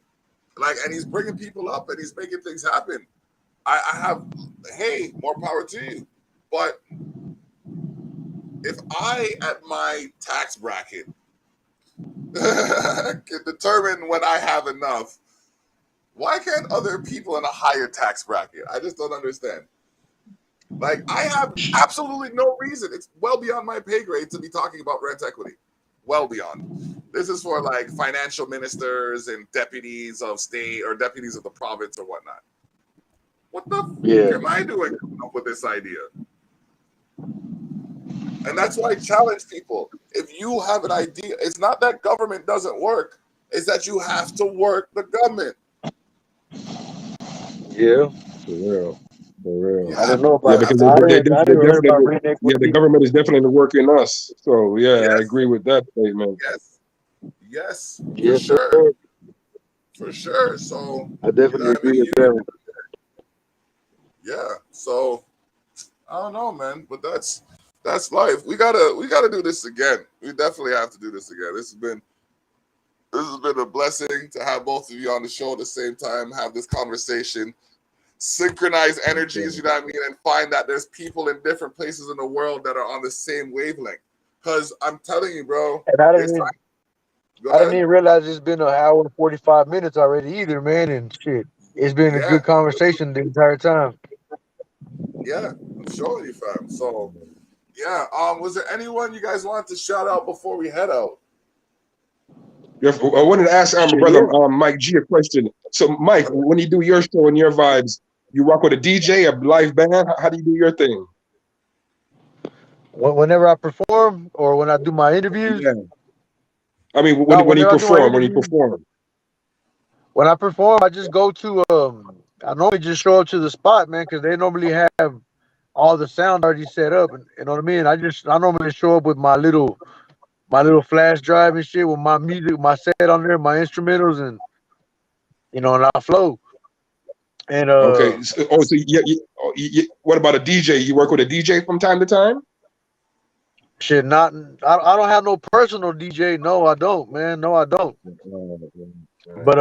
Like, and he's bringing people up and he's making things happen. I have, hey, more power to you. But if I, at my tax bracket, can determine when I have enough, why can't other people in a higher tax bracket? I just don't understand. Like, I have absolutely no reason. It's well beyond my pay grade to be talking about rent equity. Well beyond. This is for, like, financial ministers and deputies of state or deputies of the province or whatnot. What the fuck am I doing coming up with this idea? And that's why I challenge people. If you have an idea, it's not that government doesn't work. It's that you have to work the government. Yeah. For real. I don't know about because the government is definitely working us. So I agree with that statement. Yes, sure. For sure. So I definitely agree with that. Yeah. So I don't know, man, but that's That's life. We gotta do this again. We definitely have to do this again. This has been a blessing to have both of you on the show at the same time, have this conversation, synchronize energies, you know what I mean, and find that there's people in different places in the world that are on the same wavelength. Because I'm telling you, bro, And I didn't even realize it's been an hour and 45 minutes already either, man. And shit, it's been a Yeah. good conversation the entire time. Yeah, I'm showing you, fam. So, yeah. Was there anyone you guys wanted to shout out before we head out? I wanted to ask my brother Mike G a question. So, Mike, when you do your show and your vibes, you rock with a DJ, a live band? How do you do your thing? Whenever I perform or when I do my interviews? Yeah. I mean, when you perform, When I perform, I just go to, I normally just show up to the spot, man, because they normally have all the sound already set up. And, you know what I mean? I normally show up with my little flash drive and shit with my music, my set on there, my instrumentals, and, you know, and I flow. And okay. So what about a DJ? You work with a DJ from time to time? Shit, I don't have no personal DJ. No, I don't, man. No, I don't. But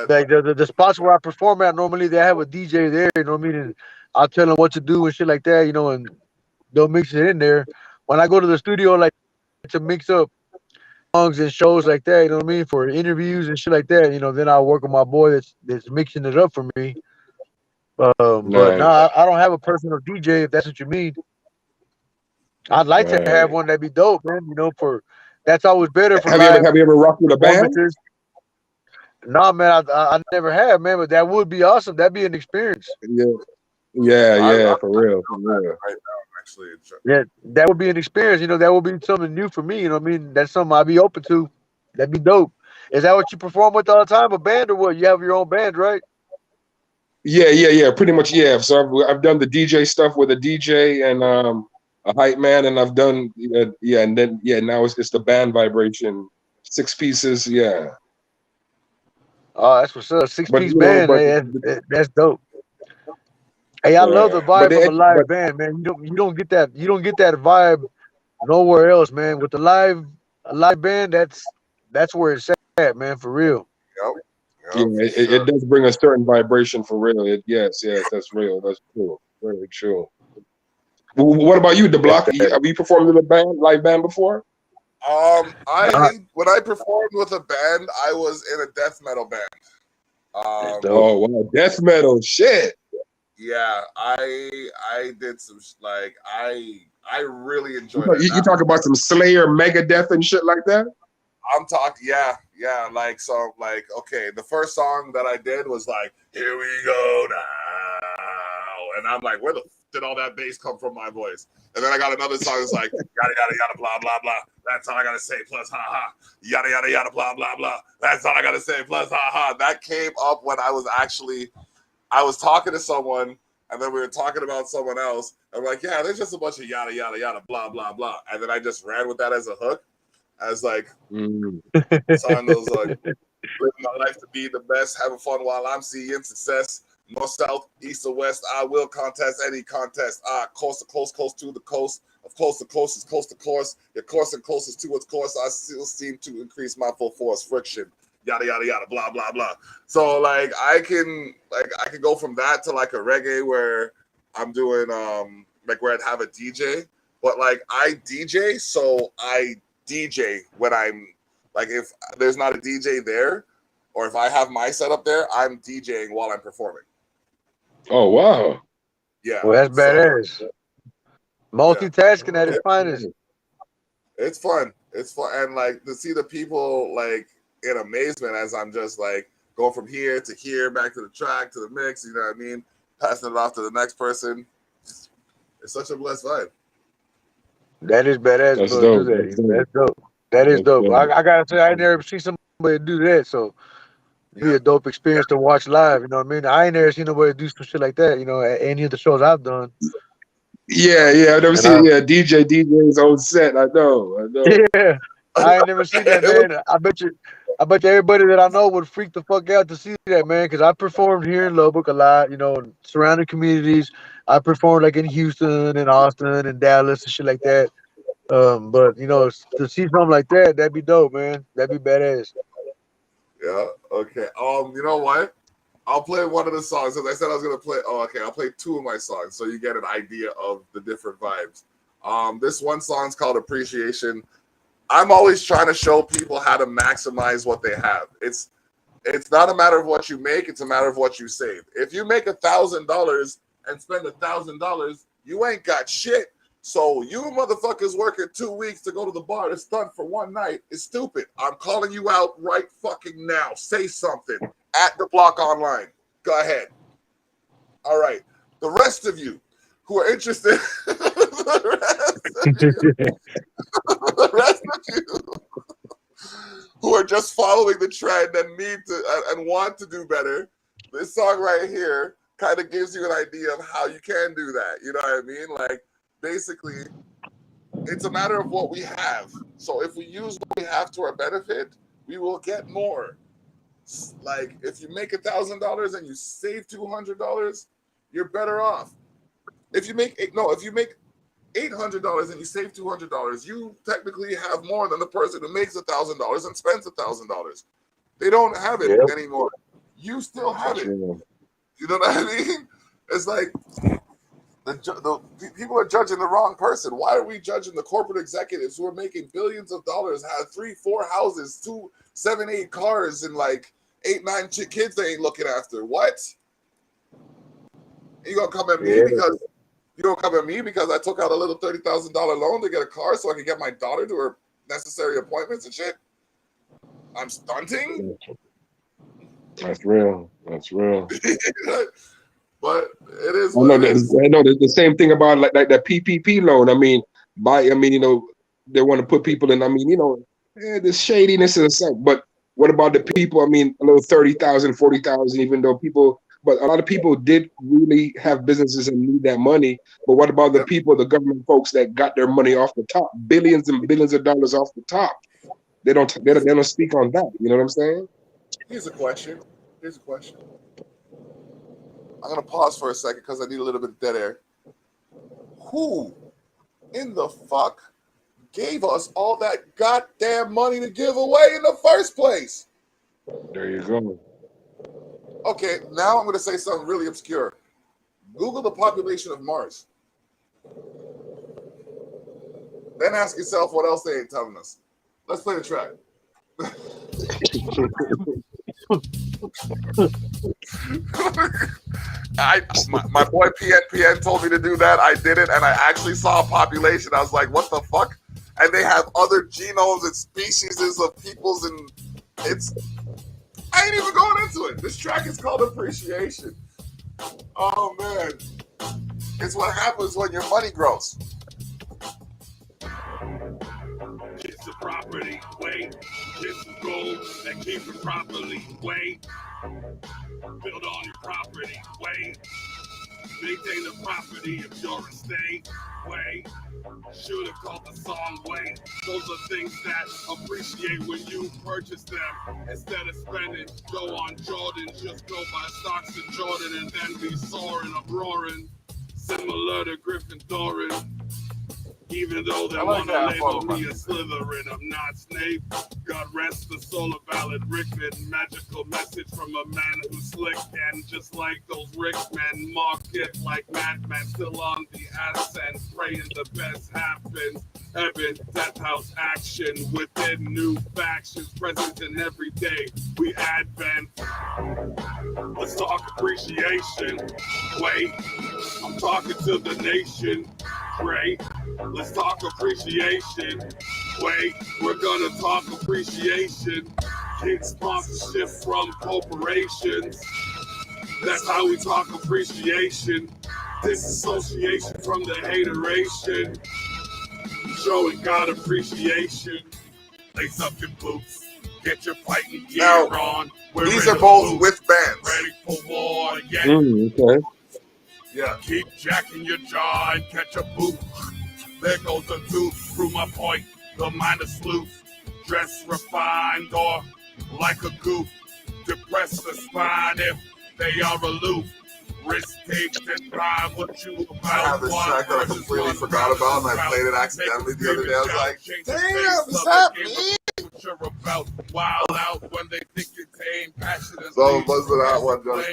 like the spots where I perform at, normally they have a DJ there. You know what I mean? And I'll tell them what to do and shit like that. You know, and they'll mix it in there. When I go to the studio, like to mix up songs and shows like that, you know what I mean, for interviews and shit like that. You know, then I'll work with my boy that's mixing it up for me. But no, I don't have a personal DJ if that's what you mean. I'd like to have one that'd be dope, man. You know, that's always better for live. Have you ever rocked with a band? Nah, man, I never have, man. But that would be awesome. That'd be an experience. Yeah, for real. Right now, actually. Yeah, that would be an experience. You know, that would be something new for me. You know what I mean? That's something I'd be open to. That'd be dope. Is that what you perform with all the time? A band or what? You have your own band, right? Yeah. Pretty much, yeah. So I've done the DJ stuff with a DJ and a hype man, and I've done and then now it's the band vibration, 6 pieces, yeah. Oh, that's what's up. 6-piece band, that's dope. Hey, I love the vibe of a live band, man. You don't get that vibe nowhere else, man. With a live band, that's where it's at, man, for real. Yep. Yeah, it does bring a certain vibration for real. Yes, that's real. That's true. Very true. What about you, DeBlock? Have you performed with a live band before? When I performed with a band, I was in a death metal band. Oh wow, death metal, shit. Yeah, I did some I really enjoyed it. You talk about some Slayer, Megadeth, and shit like that. I'm talking, yeah. Okay, the first song that I did was like, "Here we go now," and I'm like, where the did all that bass come from my voice? And then I got another song that's like, yada yada yada blah blah blah. That's all I gotta say. Plus ha ha. Yada yada yada blah blah blah. That's all I gotta say. Plus ha ha. That came up when I was talking to someone, and then we were talking about someone else. I'm like, yeah, there's just a bunch of yada yada yada blah blah blah, and then I just ran with that as a hook, as like, song those like, living my life to be the best, having fun while I'm seeing success. North, south, east, or west, I will contest any contest. Coast to coast, coast to the coast. Of course, the coast is coast to course. Your course and closest to its course, I still seem to increase my full force. Friction, yada yada yada, blah blah blah. So like I can go from that to like a reggae where I'm doing like where I'd have a DJ, but like I DJ, so I DJ when I'm like if there's not a DJ there, or if I have my setup there, I'm DJing while I'm performing. Oh wow! Yeah, well that's badass. Multitasking at its finest. It's fun. It's fun, and like to see the people like in amazement as I'm just like going from here to here, back to the track to the mix. You know what I mean? Passing it off to the next person. It's such a blessed vibe. That is badass. That's dope. That's dope. That is dope. I gotta say, I never see somebody do that. So. Be a dope experience to watch live, you know what I mean? I ain't never seen nobody do some shit like that, you know, at any of the shows I've done. Yeah, I've never seen DJ's own set. I know. Yeah. I ain't never seen that, man. I bet you everybody that I know would freak the fuck out to see that, man. Because I performed here in Lubbock a lot, surrounding communities. I performed like in Houston and Austin and Dallas and shit like that. But to see something like that, that'd be dope, man. That'd be badass. Yeah. Okay. You know what? I'll play one of the songs. As I said, I was gonna play. Oh, okay. I'll play two of my songs so you get an idea of the different vibes. This one song's called "Appreciation." I'm always trying to show people how to maximize what they have. It's not a matter of what you make; it's a matter of what you save. If you make $1,000 and spend $1,000, you ain't got shit. So you motherfuckers working 2 weeks to go to the bar to stunt for one night is stupid. I'm calling you out right fucking now. Say something at the block online. Go ahead. All right. The rest of you who are interested, the rest of you who are just following the trend and need to and want to do better, this song right here kind of gives you an idea of how you can do that. You know what I mean? Like, basically, it's a matter of what we have. So if we use what we have to our benefit, we will get more. Like, if you make $1,000 and you save $200, you're better off. If you make $800 and you save $200, you technically have more than the person who makes $1,000 and spends $1,000. They don't have it anymore. You still have it. You know what I mean? It's like the people are judging the wrong person. Why are we judging the corporate executives who are making billions of dollars, have 3-4 houses, 2, 7, 8 cars, and like 8, 9 kids they ain't looking after? What? You gonna come at me because I took out a little $30,000 loan to get a car so I can get my daughter to her necessary appointments and shit? I'm stunting? That's real. That's real. But it is. I know the same thing about like that PPP loan. I mean, they want to put people in. I mean, there's shadiness and stuff. But what about the people? I mean, a little 30,000, 40,000. Even though but a lot of people did really have businesses and need that money. But what about the people, the government folks that got their money off the top, billions and billions of dollars off the top? They don't speak on that. You know what I'm saying? Here's a question. I'm going to pause for a second because I need a little bit of dead air. Who in the fuck gave us all that goddamn money to give away in the first place? There you go. Okay, now I'm going to say something really obscure. Google the population of Mars. Then ask yourself what else they ain't telling us. Let's play the track. My boy PN told me to do that. I did it, and I actually saw a population. I was like, what the fuck? And they have other genomes and species of peoples, and I ain't even going into it. This track is called Appreciation. Oh, man. It's what happens when your money grows. Get the property, wait. Get the gold and keep it properly, wait. Build on your property, wait. Maintain the property of your estate, wait. Should have called the song, wait. Those are things that appreciate when you purchase them. Instead of spending, go on Jordan. Just go buy stocks in Jordan and then be soaring, roaring. Similar to Griffin Doran. Even though they want to label me a Slytherin, I'm not Snape. God rest the soul of Valid Rickman. Magical message from a man who's slick. And just like those Rickmen, market like madman, still on the ascent. Praying the best happens. Heaven, death house action within new factions. Present in every day, we advent. Let's talk appreciation. Wait, I'm talking to the nation. Great. Let's talk appreciation. Wait, we're gonna talk appreciation. Get sponsorship from corporations. That's how we talk appreciation. Disassociation from the hateration. Showing God appreciation. Lace up your boots. Get your fighting gear on. These are both with bands. Ready for war again. Okay. Yeah. Keep jacking your jaw and catch a boot. There goes the tooth. Prove my point. The mind is loose. dress refined or like a goof. Depress the spine if they are aloof. Risk takes and pride what you about. I have this track that I completely forgot about and I played it accidentally the other day. I was like, damn, is that me? You're about wild out when they think you're tame, passionate. So most of that one just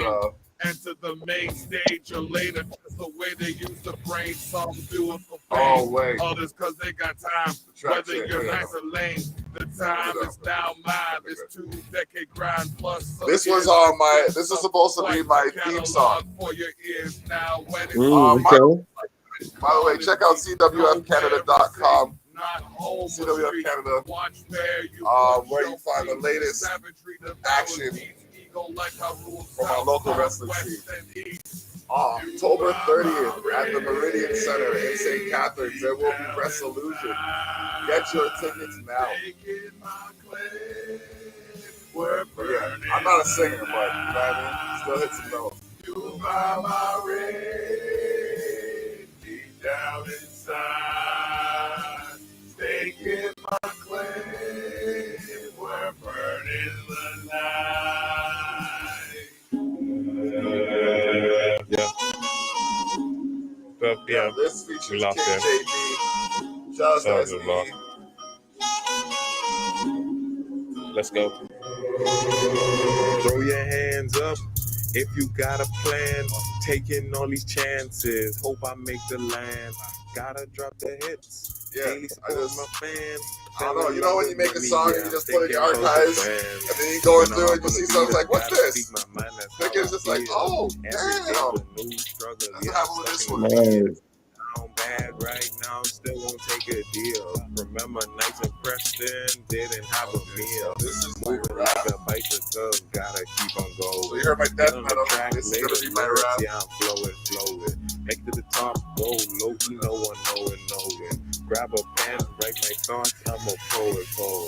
enter the main stage or later. That's the way they use the brain. Some do it for fame. Oh, wait. Others because they got time. Whether you're nice or lame, the time is now mine. It's 2-decade grind plus. This was on my. This is supposed to be my theme song. For your ears now when it's by the way, check out cwfcanada.com. CWF Canada, where you find the latest action from our local wrestling scene. October 30th at the Meridian Center in St. Catharines, there will be Wrestlelution. Get your tickets now. Yeah, I'm not a singer, but you know what I mean? Still hit some notes. You buy my ring deep down inside. Taking my claim, we're burning the night. Yeah. This features We lost King him. JB. Just That as was a me. lot. Let's go. Throw your hands up if you got a plan. Taking all these chances. Hope I make the land. Gotta drop the hits. Yeah, Daily support my fans. I don't know. You know when you make a song and you just put it in your archives, and then you go through and you see something like, "What's this?" Like it's just like, "Oh, damn." That's what happened with this one. Nice. I'm bad right now, still won't take a deal. Remember nights in Preston, didn't have a meal. This is moving like a bicycle, gotta keep on going. So you heard my death metal. This is gonna be my rap. Yeah, I'm flowing. Make to the top, go low, no one knowing. Grab a pen, write my thoughts, I'm a poet.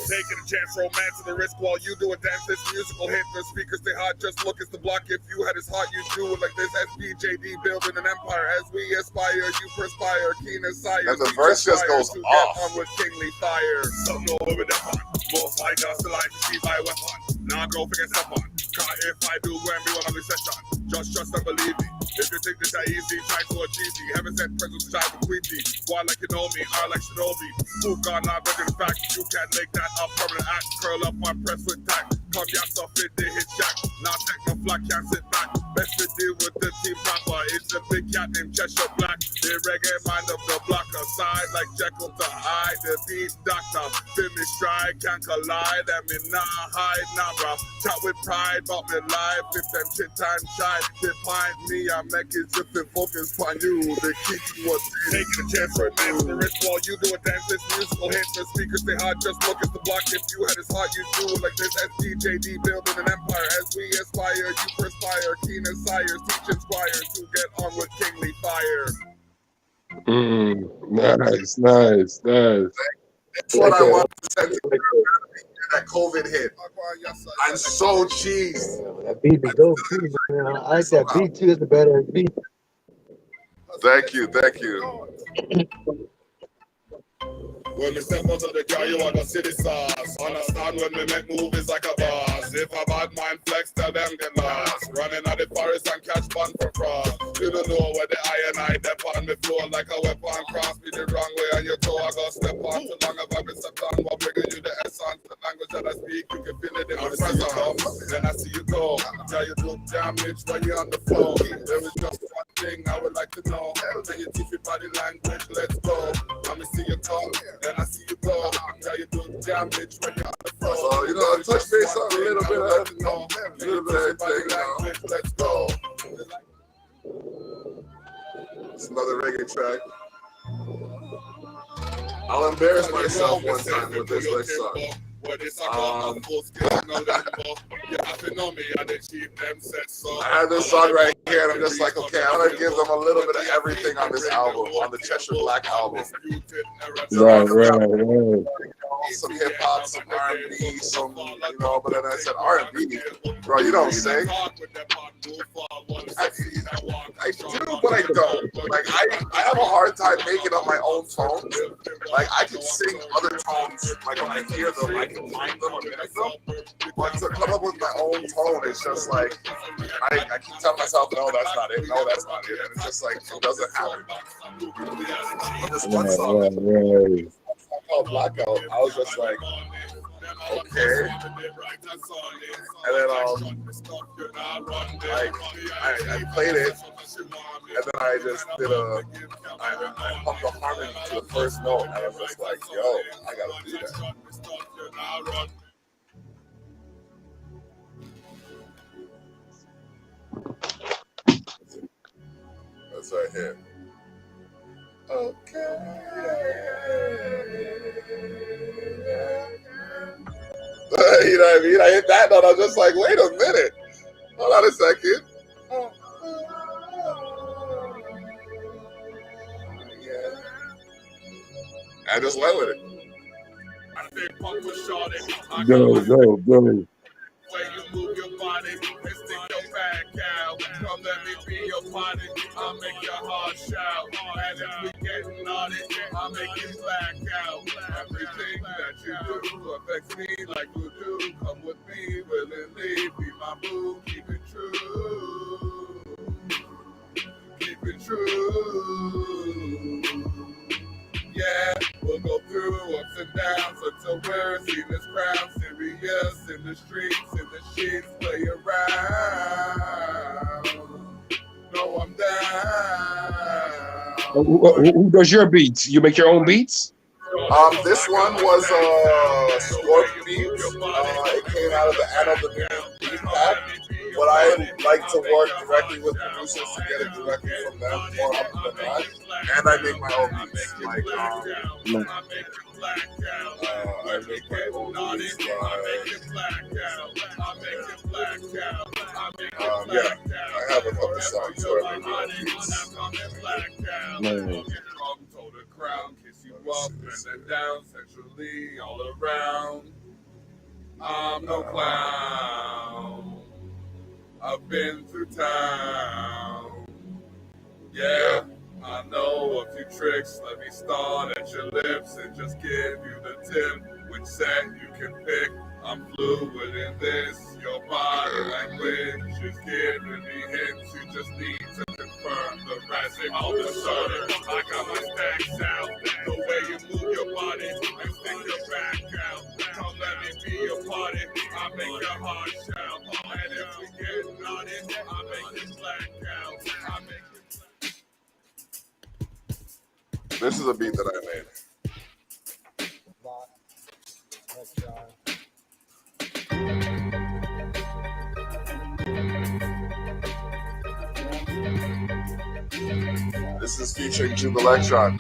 Taking a chance, romance to the risk while you do a dance. This musical hit, the speakers stay hot. Just look at the block. If you had his heart, you do it like this. SBJD building an empire. As we aspire, you perspire. Keen as sire. And the verse just goes to off. Get on with kingly fire. Some know with the fun. Most high just the life to see my weapon. Now go forget someone. Cause if I do, go and be one on the session. Just trust and believe me. If you think this is easy, try to achieve me. Heaven sent presence, try to quit me. Go on like you know me, I like Shinobi. Move God, not better in fact. You can't make that a permanent act. Curl up my press with tact. Come ya stuff it, they hit jack. Now take no flag, can't sit back. Best to deal with the team proper. It's a big cat named Cheshire Black. The reggae mind of the block aside like Jekyll to hide. The beat doctor, feel me stride, can't collide. I mean, nah, hide, nah, bro. Chat with pride about me life. If them shit time shy, behind me, I make it just in focus on you. The key to what's taking a chance for a man to the wrist while you do a dance. This musical hit, the speakers stay hot. Just look at the block. If you had his heart, you do it like this. SDJD building an empire. As we aspire, you perspire. Keen as sires, teaching squires to get on with kingly fire. Nice. That's what I want to send you. That COVID hit. I'm so cheesed. That beat be dope too, man. I like that beat too. It's a better beat. Thank you. When we step out of the car, you wanna see the sauce. Understand when we make movies like a boss. If a bad mind flex, tell them get lost. Running out the forest and catch fun for frost. You don't know where the I dep on me floor like a weapon. Cross me the wrong way and your toe I go step on. Too long have I been stepped on. What bringing you the essence? The language that I speak, you can feel it in my presence. Then I see you go. Tell you do damage when you're on the phone. There is just one thing I would like to know. Can you teach your body language? Let's go. Let me see you talk. Then I see you go. Tell you do damage when you're on the phone. So, you know, touch base on a little bit of everything. Let's go. It's another reggae track. I'll embarrass myself one time with this next song. I had this song right here, and I'm just like, okay, I'm gonna give them a little bit of everything on this album, on the Cheshire Black album. Right. Some hip hop, some R&B, some, you know. But then I said R&B, bro. You don't sing. I do, but I don't. Like I have a hard time making up my own tones. Like I can sing other tones, like when I hear them, I can find them or mimic them. But to come up with my own tone, it's just like I keep telling myself, no, that's not it. No, that's not it. And it's just like it doesn't happen. But this one song called Blackout, I was just like, okay. And then like I played it, and then I just did I pumped the harmony to the first note, and I was just like, yo, I gotta do that. That's right here. Okay. You know what I mean? I hit that note. I was just like, wait a minute. Hold on a second. I just went with it. Go. Way you move your body and stick your back out. Come let me be your body, I'll make your heart shout. And if we getting on it, I'll make you black out. Everything that you do affects me like you do. Come with me willingly, be my boo, keep it true. Keep it true. Yeah, we'll go through ups and downs until we're seen this crowd serious in the streets, in the sheets, play around. No, I'm down. Who does your beats? You make your own beats? This one was Scorp Beats. It came out of the Anno Dominion beat pack. But I like to work directly with producers to get it directly from them more often than not. And I make my own beats. Like, I make my own beats. Yeah, I have a couple songs where I make my own beats. Kiss you up and then down, sexually all around. I'm no clown. I've been through town. Yeah, I know a few tricks. Let me start at your lips and just give you the tip. Which set you can pick. I'm fluid in this. Your body language is giving me hints. You just need to confirm the rest. All of a sudden, I got my stacks out. The way you move your body and stick your back out. Come let me be your party. I make your heart shout. And if we get on it, I make you black out. I make you. This is a beat that I made. This is featuring Jube Electron.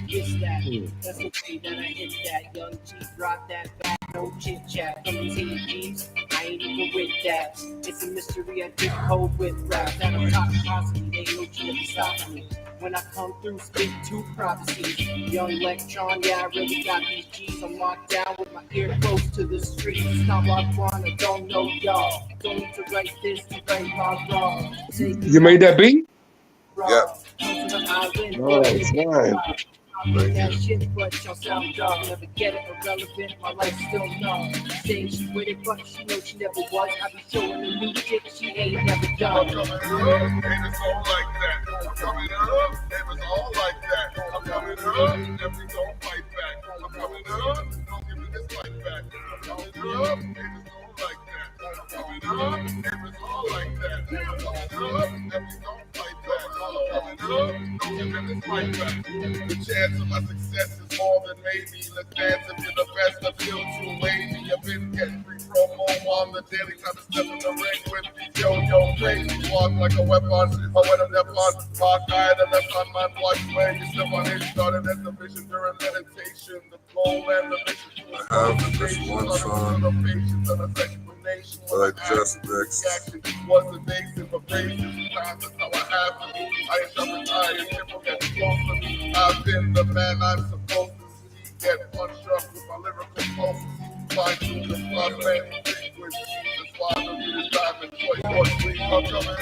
It's that. That's the way that I hit that. Young G, drop that back. No chit chat. From the teams, I ain't even with that. It's a mystery. I just hold with rap. That I'm top possibly. They ain't no G to stop me. When I come through, speak two prophecies. Young Electron, yeah, I really got these G's. I'm locked down with my ear close to the streets. It's not what I want, I don't know y'all. Don't need to write this to write my wrong. You made that beat? Yeah. Nice. That shit, but y'all sound dumb. Never get it irrelevant, my life still numb. Saying she with it, but she knows she never was. I be showing her new shit she ain't never done. I'm coming up, and it's all like that. I'm coming up, and it's all like that. I'm coming up, and we don't fight back. I'm coming up, don't give me this fight back. I'm coming up, and it's all like that. I'm coming up, and it's all like that. I'm coming up, and we don't fight back. I'm coming up, don't give me this fight back. The chance of my success is more than maybe. Let's dance if you're the best. I feel too wavy. I've been getting free promo on the daily. Time to step in the ring with me. Yo, crazy. Walk like a weapon. I went up that on. Rock eye, the left on my block. Where you step on it. Started as the vision during meditation. The flow and the mission. I have this one song that I just mixed. Was the days in my faces. That's how I have to be. I ain't never tired. People get close to me. I've been the man I'm supposed to see. Get punched up with my lyrical potency. Fine tune the fluff and language. That's why the readers dive and choice. I'm coming up,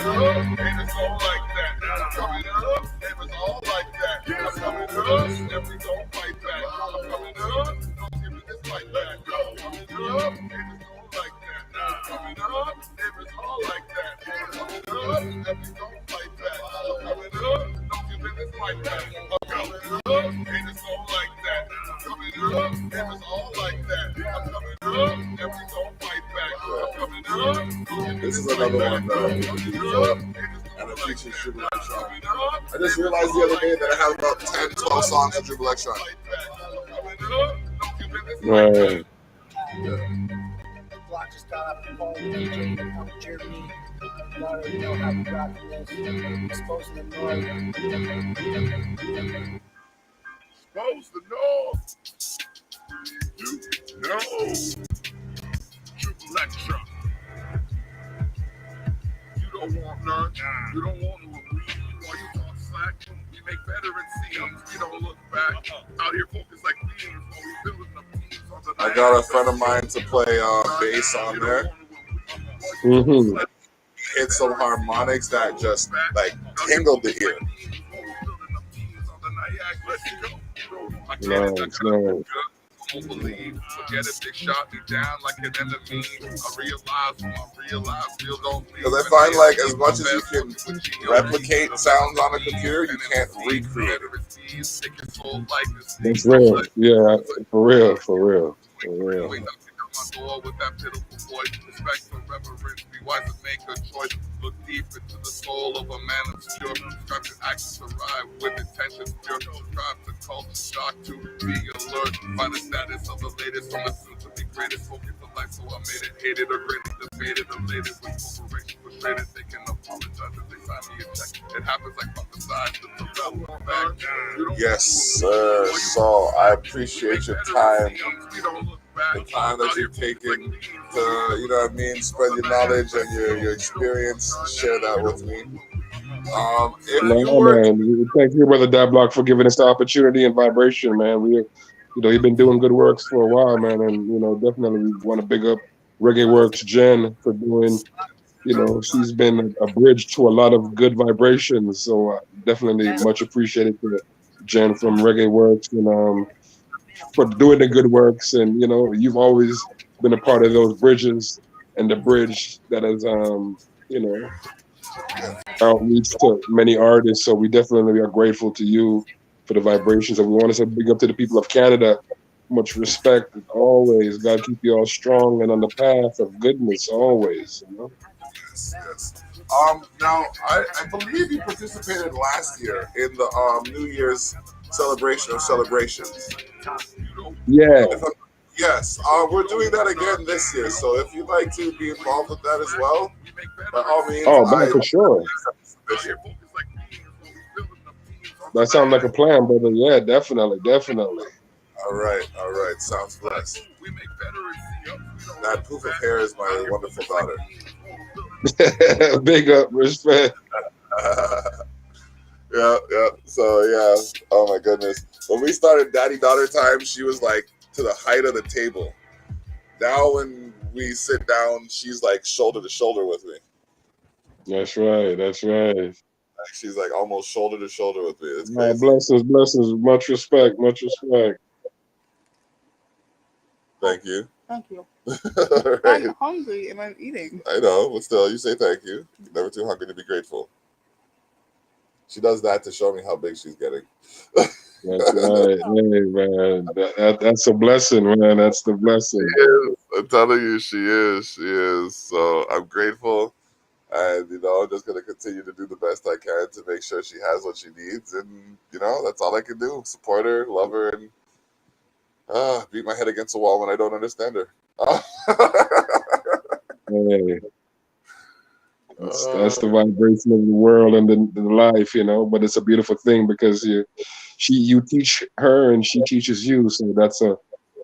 and it's all like that. I'm coming up, and it's all like that. I'm coming up, and we gon' fight back. I'm coming up, don't give me this fight back. I'm coming up, and it's all like that. I'm coming up, and it's all like that. I'm coming up, and we gon' fight back. I'm coming up, don't give me this fight back. I'm coming up, and it's all like that. I'm coming up, and it's all like that. I'm coming up, and we gon' fight back. I'm coming up. This is another one and it features Triple Electron. I just realized the other day that I have about 10, 12 songs of Triple Electron. Right. Block just got off the phone with DJ from Germany. You already know how we rockin' this. Exposing the North. Expose the North. You know. Triple Electron. You don't want none. You don't want no agree. Why you talk slack? We make veterans see them. We don't look back. Out here focused like beings while we building up teams on the I got a friend of mine to play bass on there. Mm-hmm. Hit some harmonics that just like tingled the ear. Nice. Don't believe, forget it, they shot me down like an enemy. I realize, still don't leave. Because I find like as much as you can replicate sounds on a computer, you can't recreate it. That's real. Yeah, for real. With that pitiful voice, respect and reverence, be wise and make a choice. Look deep into the soul of a man obscure. Strive to act and survive with intentions pure. Strive to culture shock to be alert. Find the status of the latest from the soon to be greatest. Focus of life, so I made it, hated or greatly debated, elated with corporations frustrated. They can apologize if they sign me a check. It happens like from the side to the level back. Yes, sir. So I appreciate your time. The time that you've taken to, you know what I mean, spread your knowledge and your experience, share that with me. Man. Thank you, Brother Dablock, for giving us the opportunity and vibration, man. You've been doing good works for a while, man, and definitely we want to big up Reggae Works Jen for doing. She's been a bridge to a lot of good vibrations, so definitely much appreciated to Jen from Reggae Works and for doing the good works, and you've always been a part of those bridges and the bridge that has outreach to many artists. So we definitely are grateful to you for the vibrations, and we want to say big up to the people of Canada. Much respect as always. God keep you all strong and on the path of goodness always. Yes. Now I believe you participated last year in the New Year's celebration of celebrations. Yeah. Yes. We're doing that again this year. So if you'd like to be involved with that as well, by all means. Oh, for sure. That sounds like a plan, brother. Yeah, definitely. All right. Sounds blessed. That proof of hair is my wonderful daughter. Big up, respect. Yeah. So yeah. Oh my goodness. When we started daddy-daughter time, she was like to the height of the table. Now when we sit down, she's like shoulder to shoulder with me. That's right. She's like almost shoulder to shoulder with me. It's crazy. Blessings. Much respect. Thank you. Right. I'm hungry and I'm eating. I know, but still, you say thank you. You're never too hungry to be grateful. She does that to show me how big she's getting. That's right. Hey, man. That's a blessing, man. That's the blessing. She is. I'm telling you, she is. So I'm grateful. And, I'm just going to continue to do the best I can to make sure she has what she needs. And, that's all I can do. Support her, love her, and beat my head against the wall when I don't understand her. Hey. That's the vibration of the world and the life, but it's a beautiful thing because you teach her and she teaches you. So that's a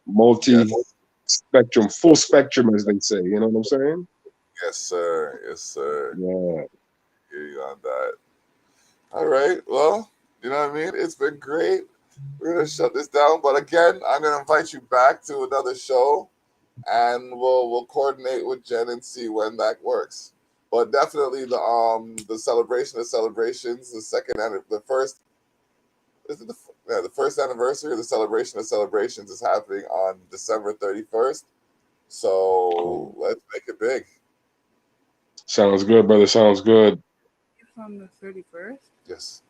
multi-spectrum, full spectrum, as they say. You know what I'm saying? Yes, sir. Yeah. Hear you on that. All right. Well, you know what I mean? It's been great. We're going to shut this down. But again, I'm going to invite you back to another show. And we'll coordinate with Jen and see when that works. But definitely the celebration of celebrations, the first anniversary of the celebration of celebrations is happening on December 31st. So let's make it big. Sounds good, brother. Sounds good. It's on the 31st. Yes.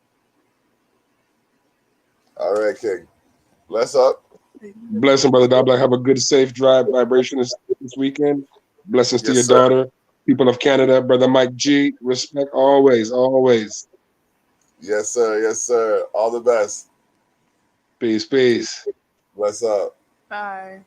All right, King. Bless up. Blessing, brother Doblack. Have a good, safe drive vibration this weekend. Blessings to Yes, your sir. daughter. People of Canada, brother Mike G. Respect always, always. Yes, sir. Yes, sir. All the best. Peace, peace. Bless up. Bye.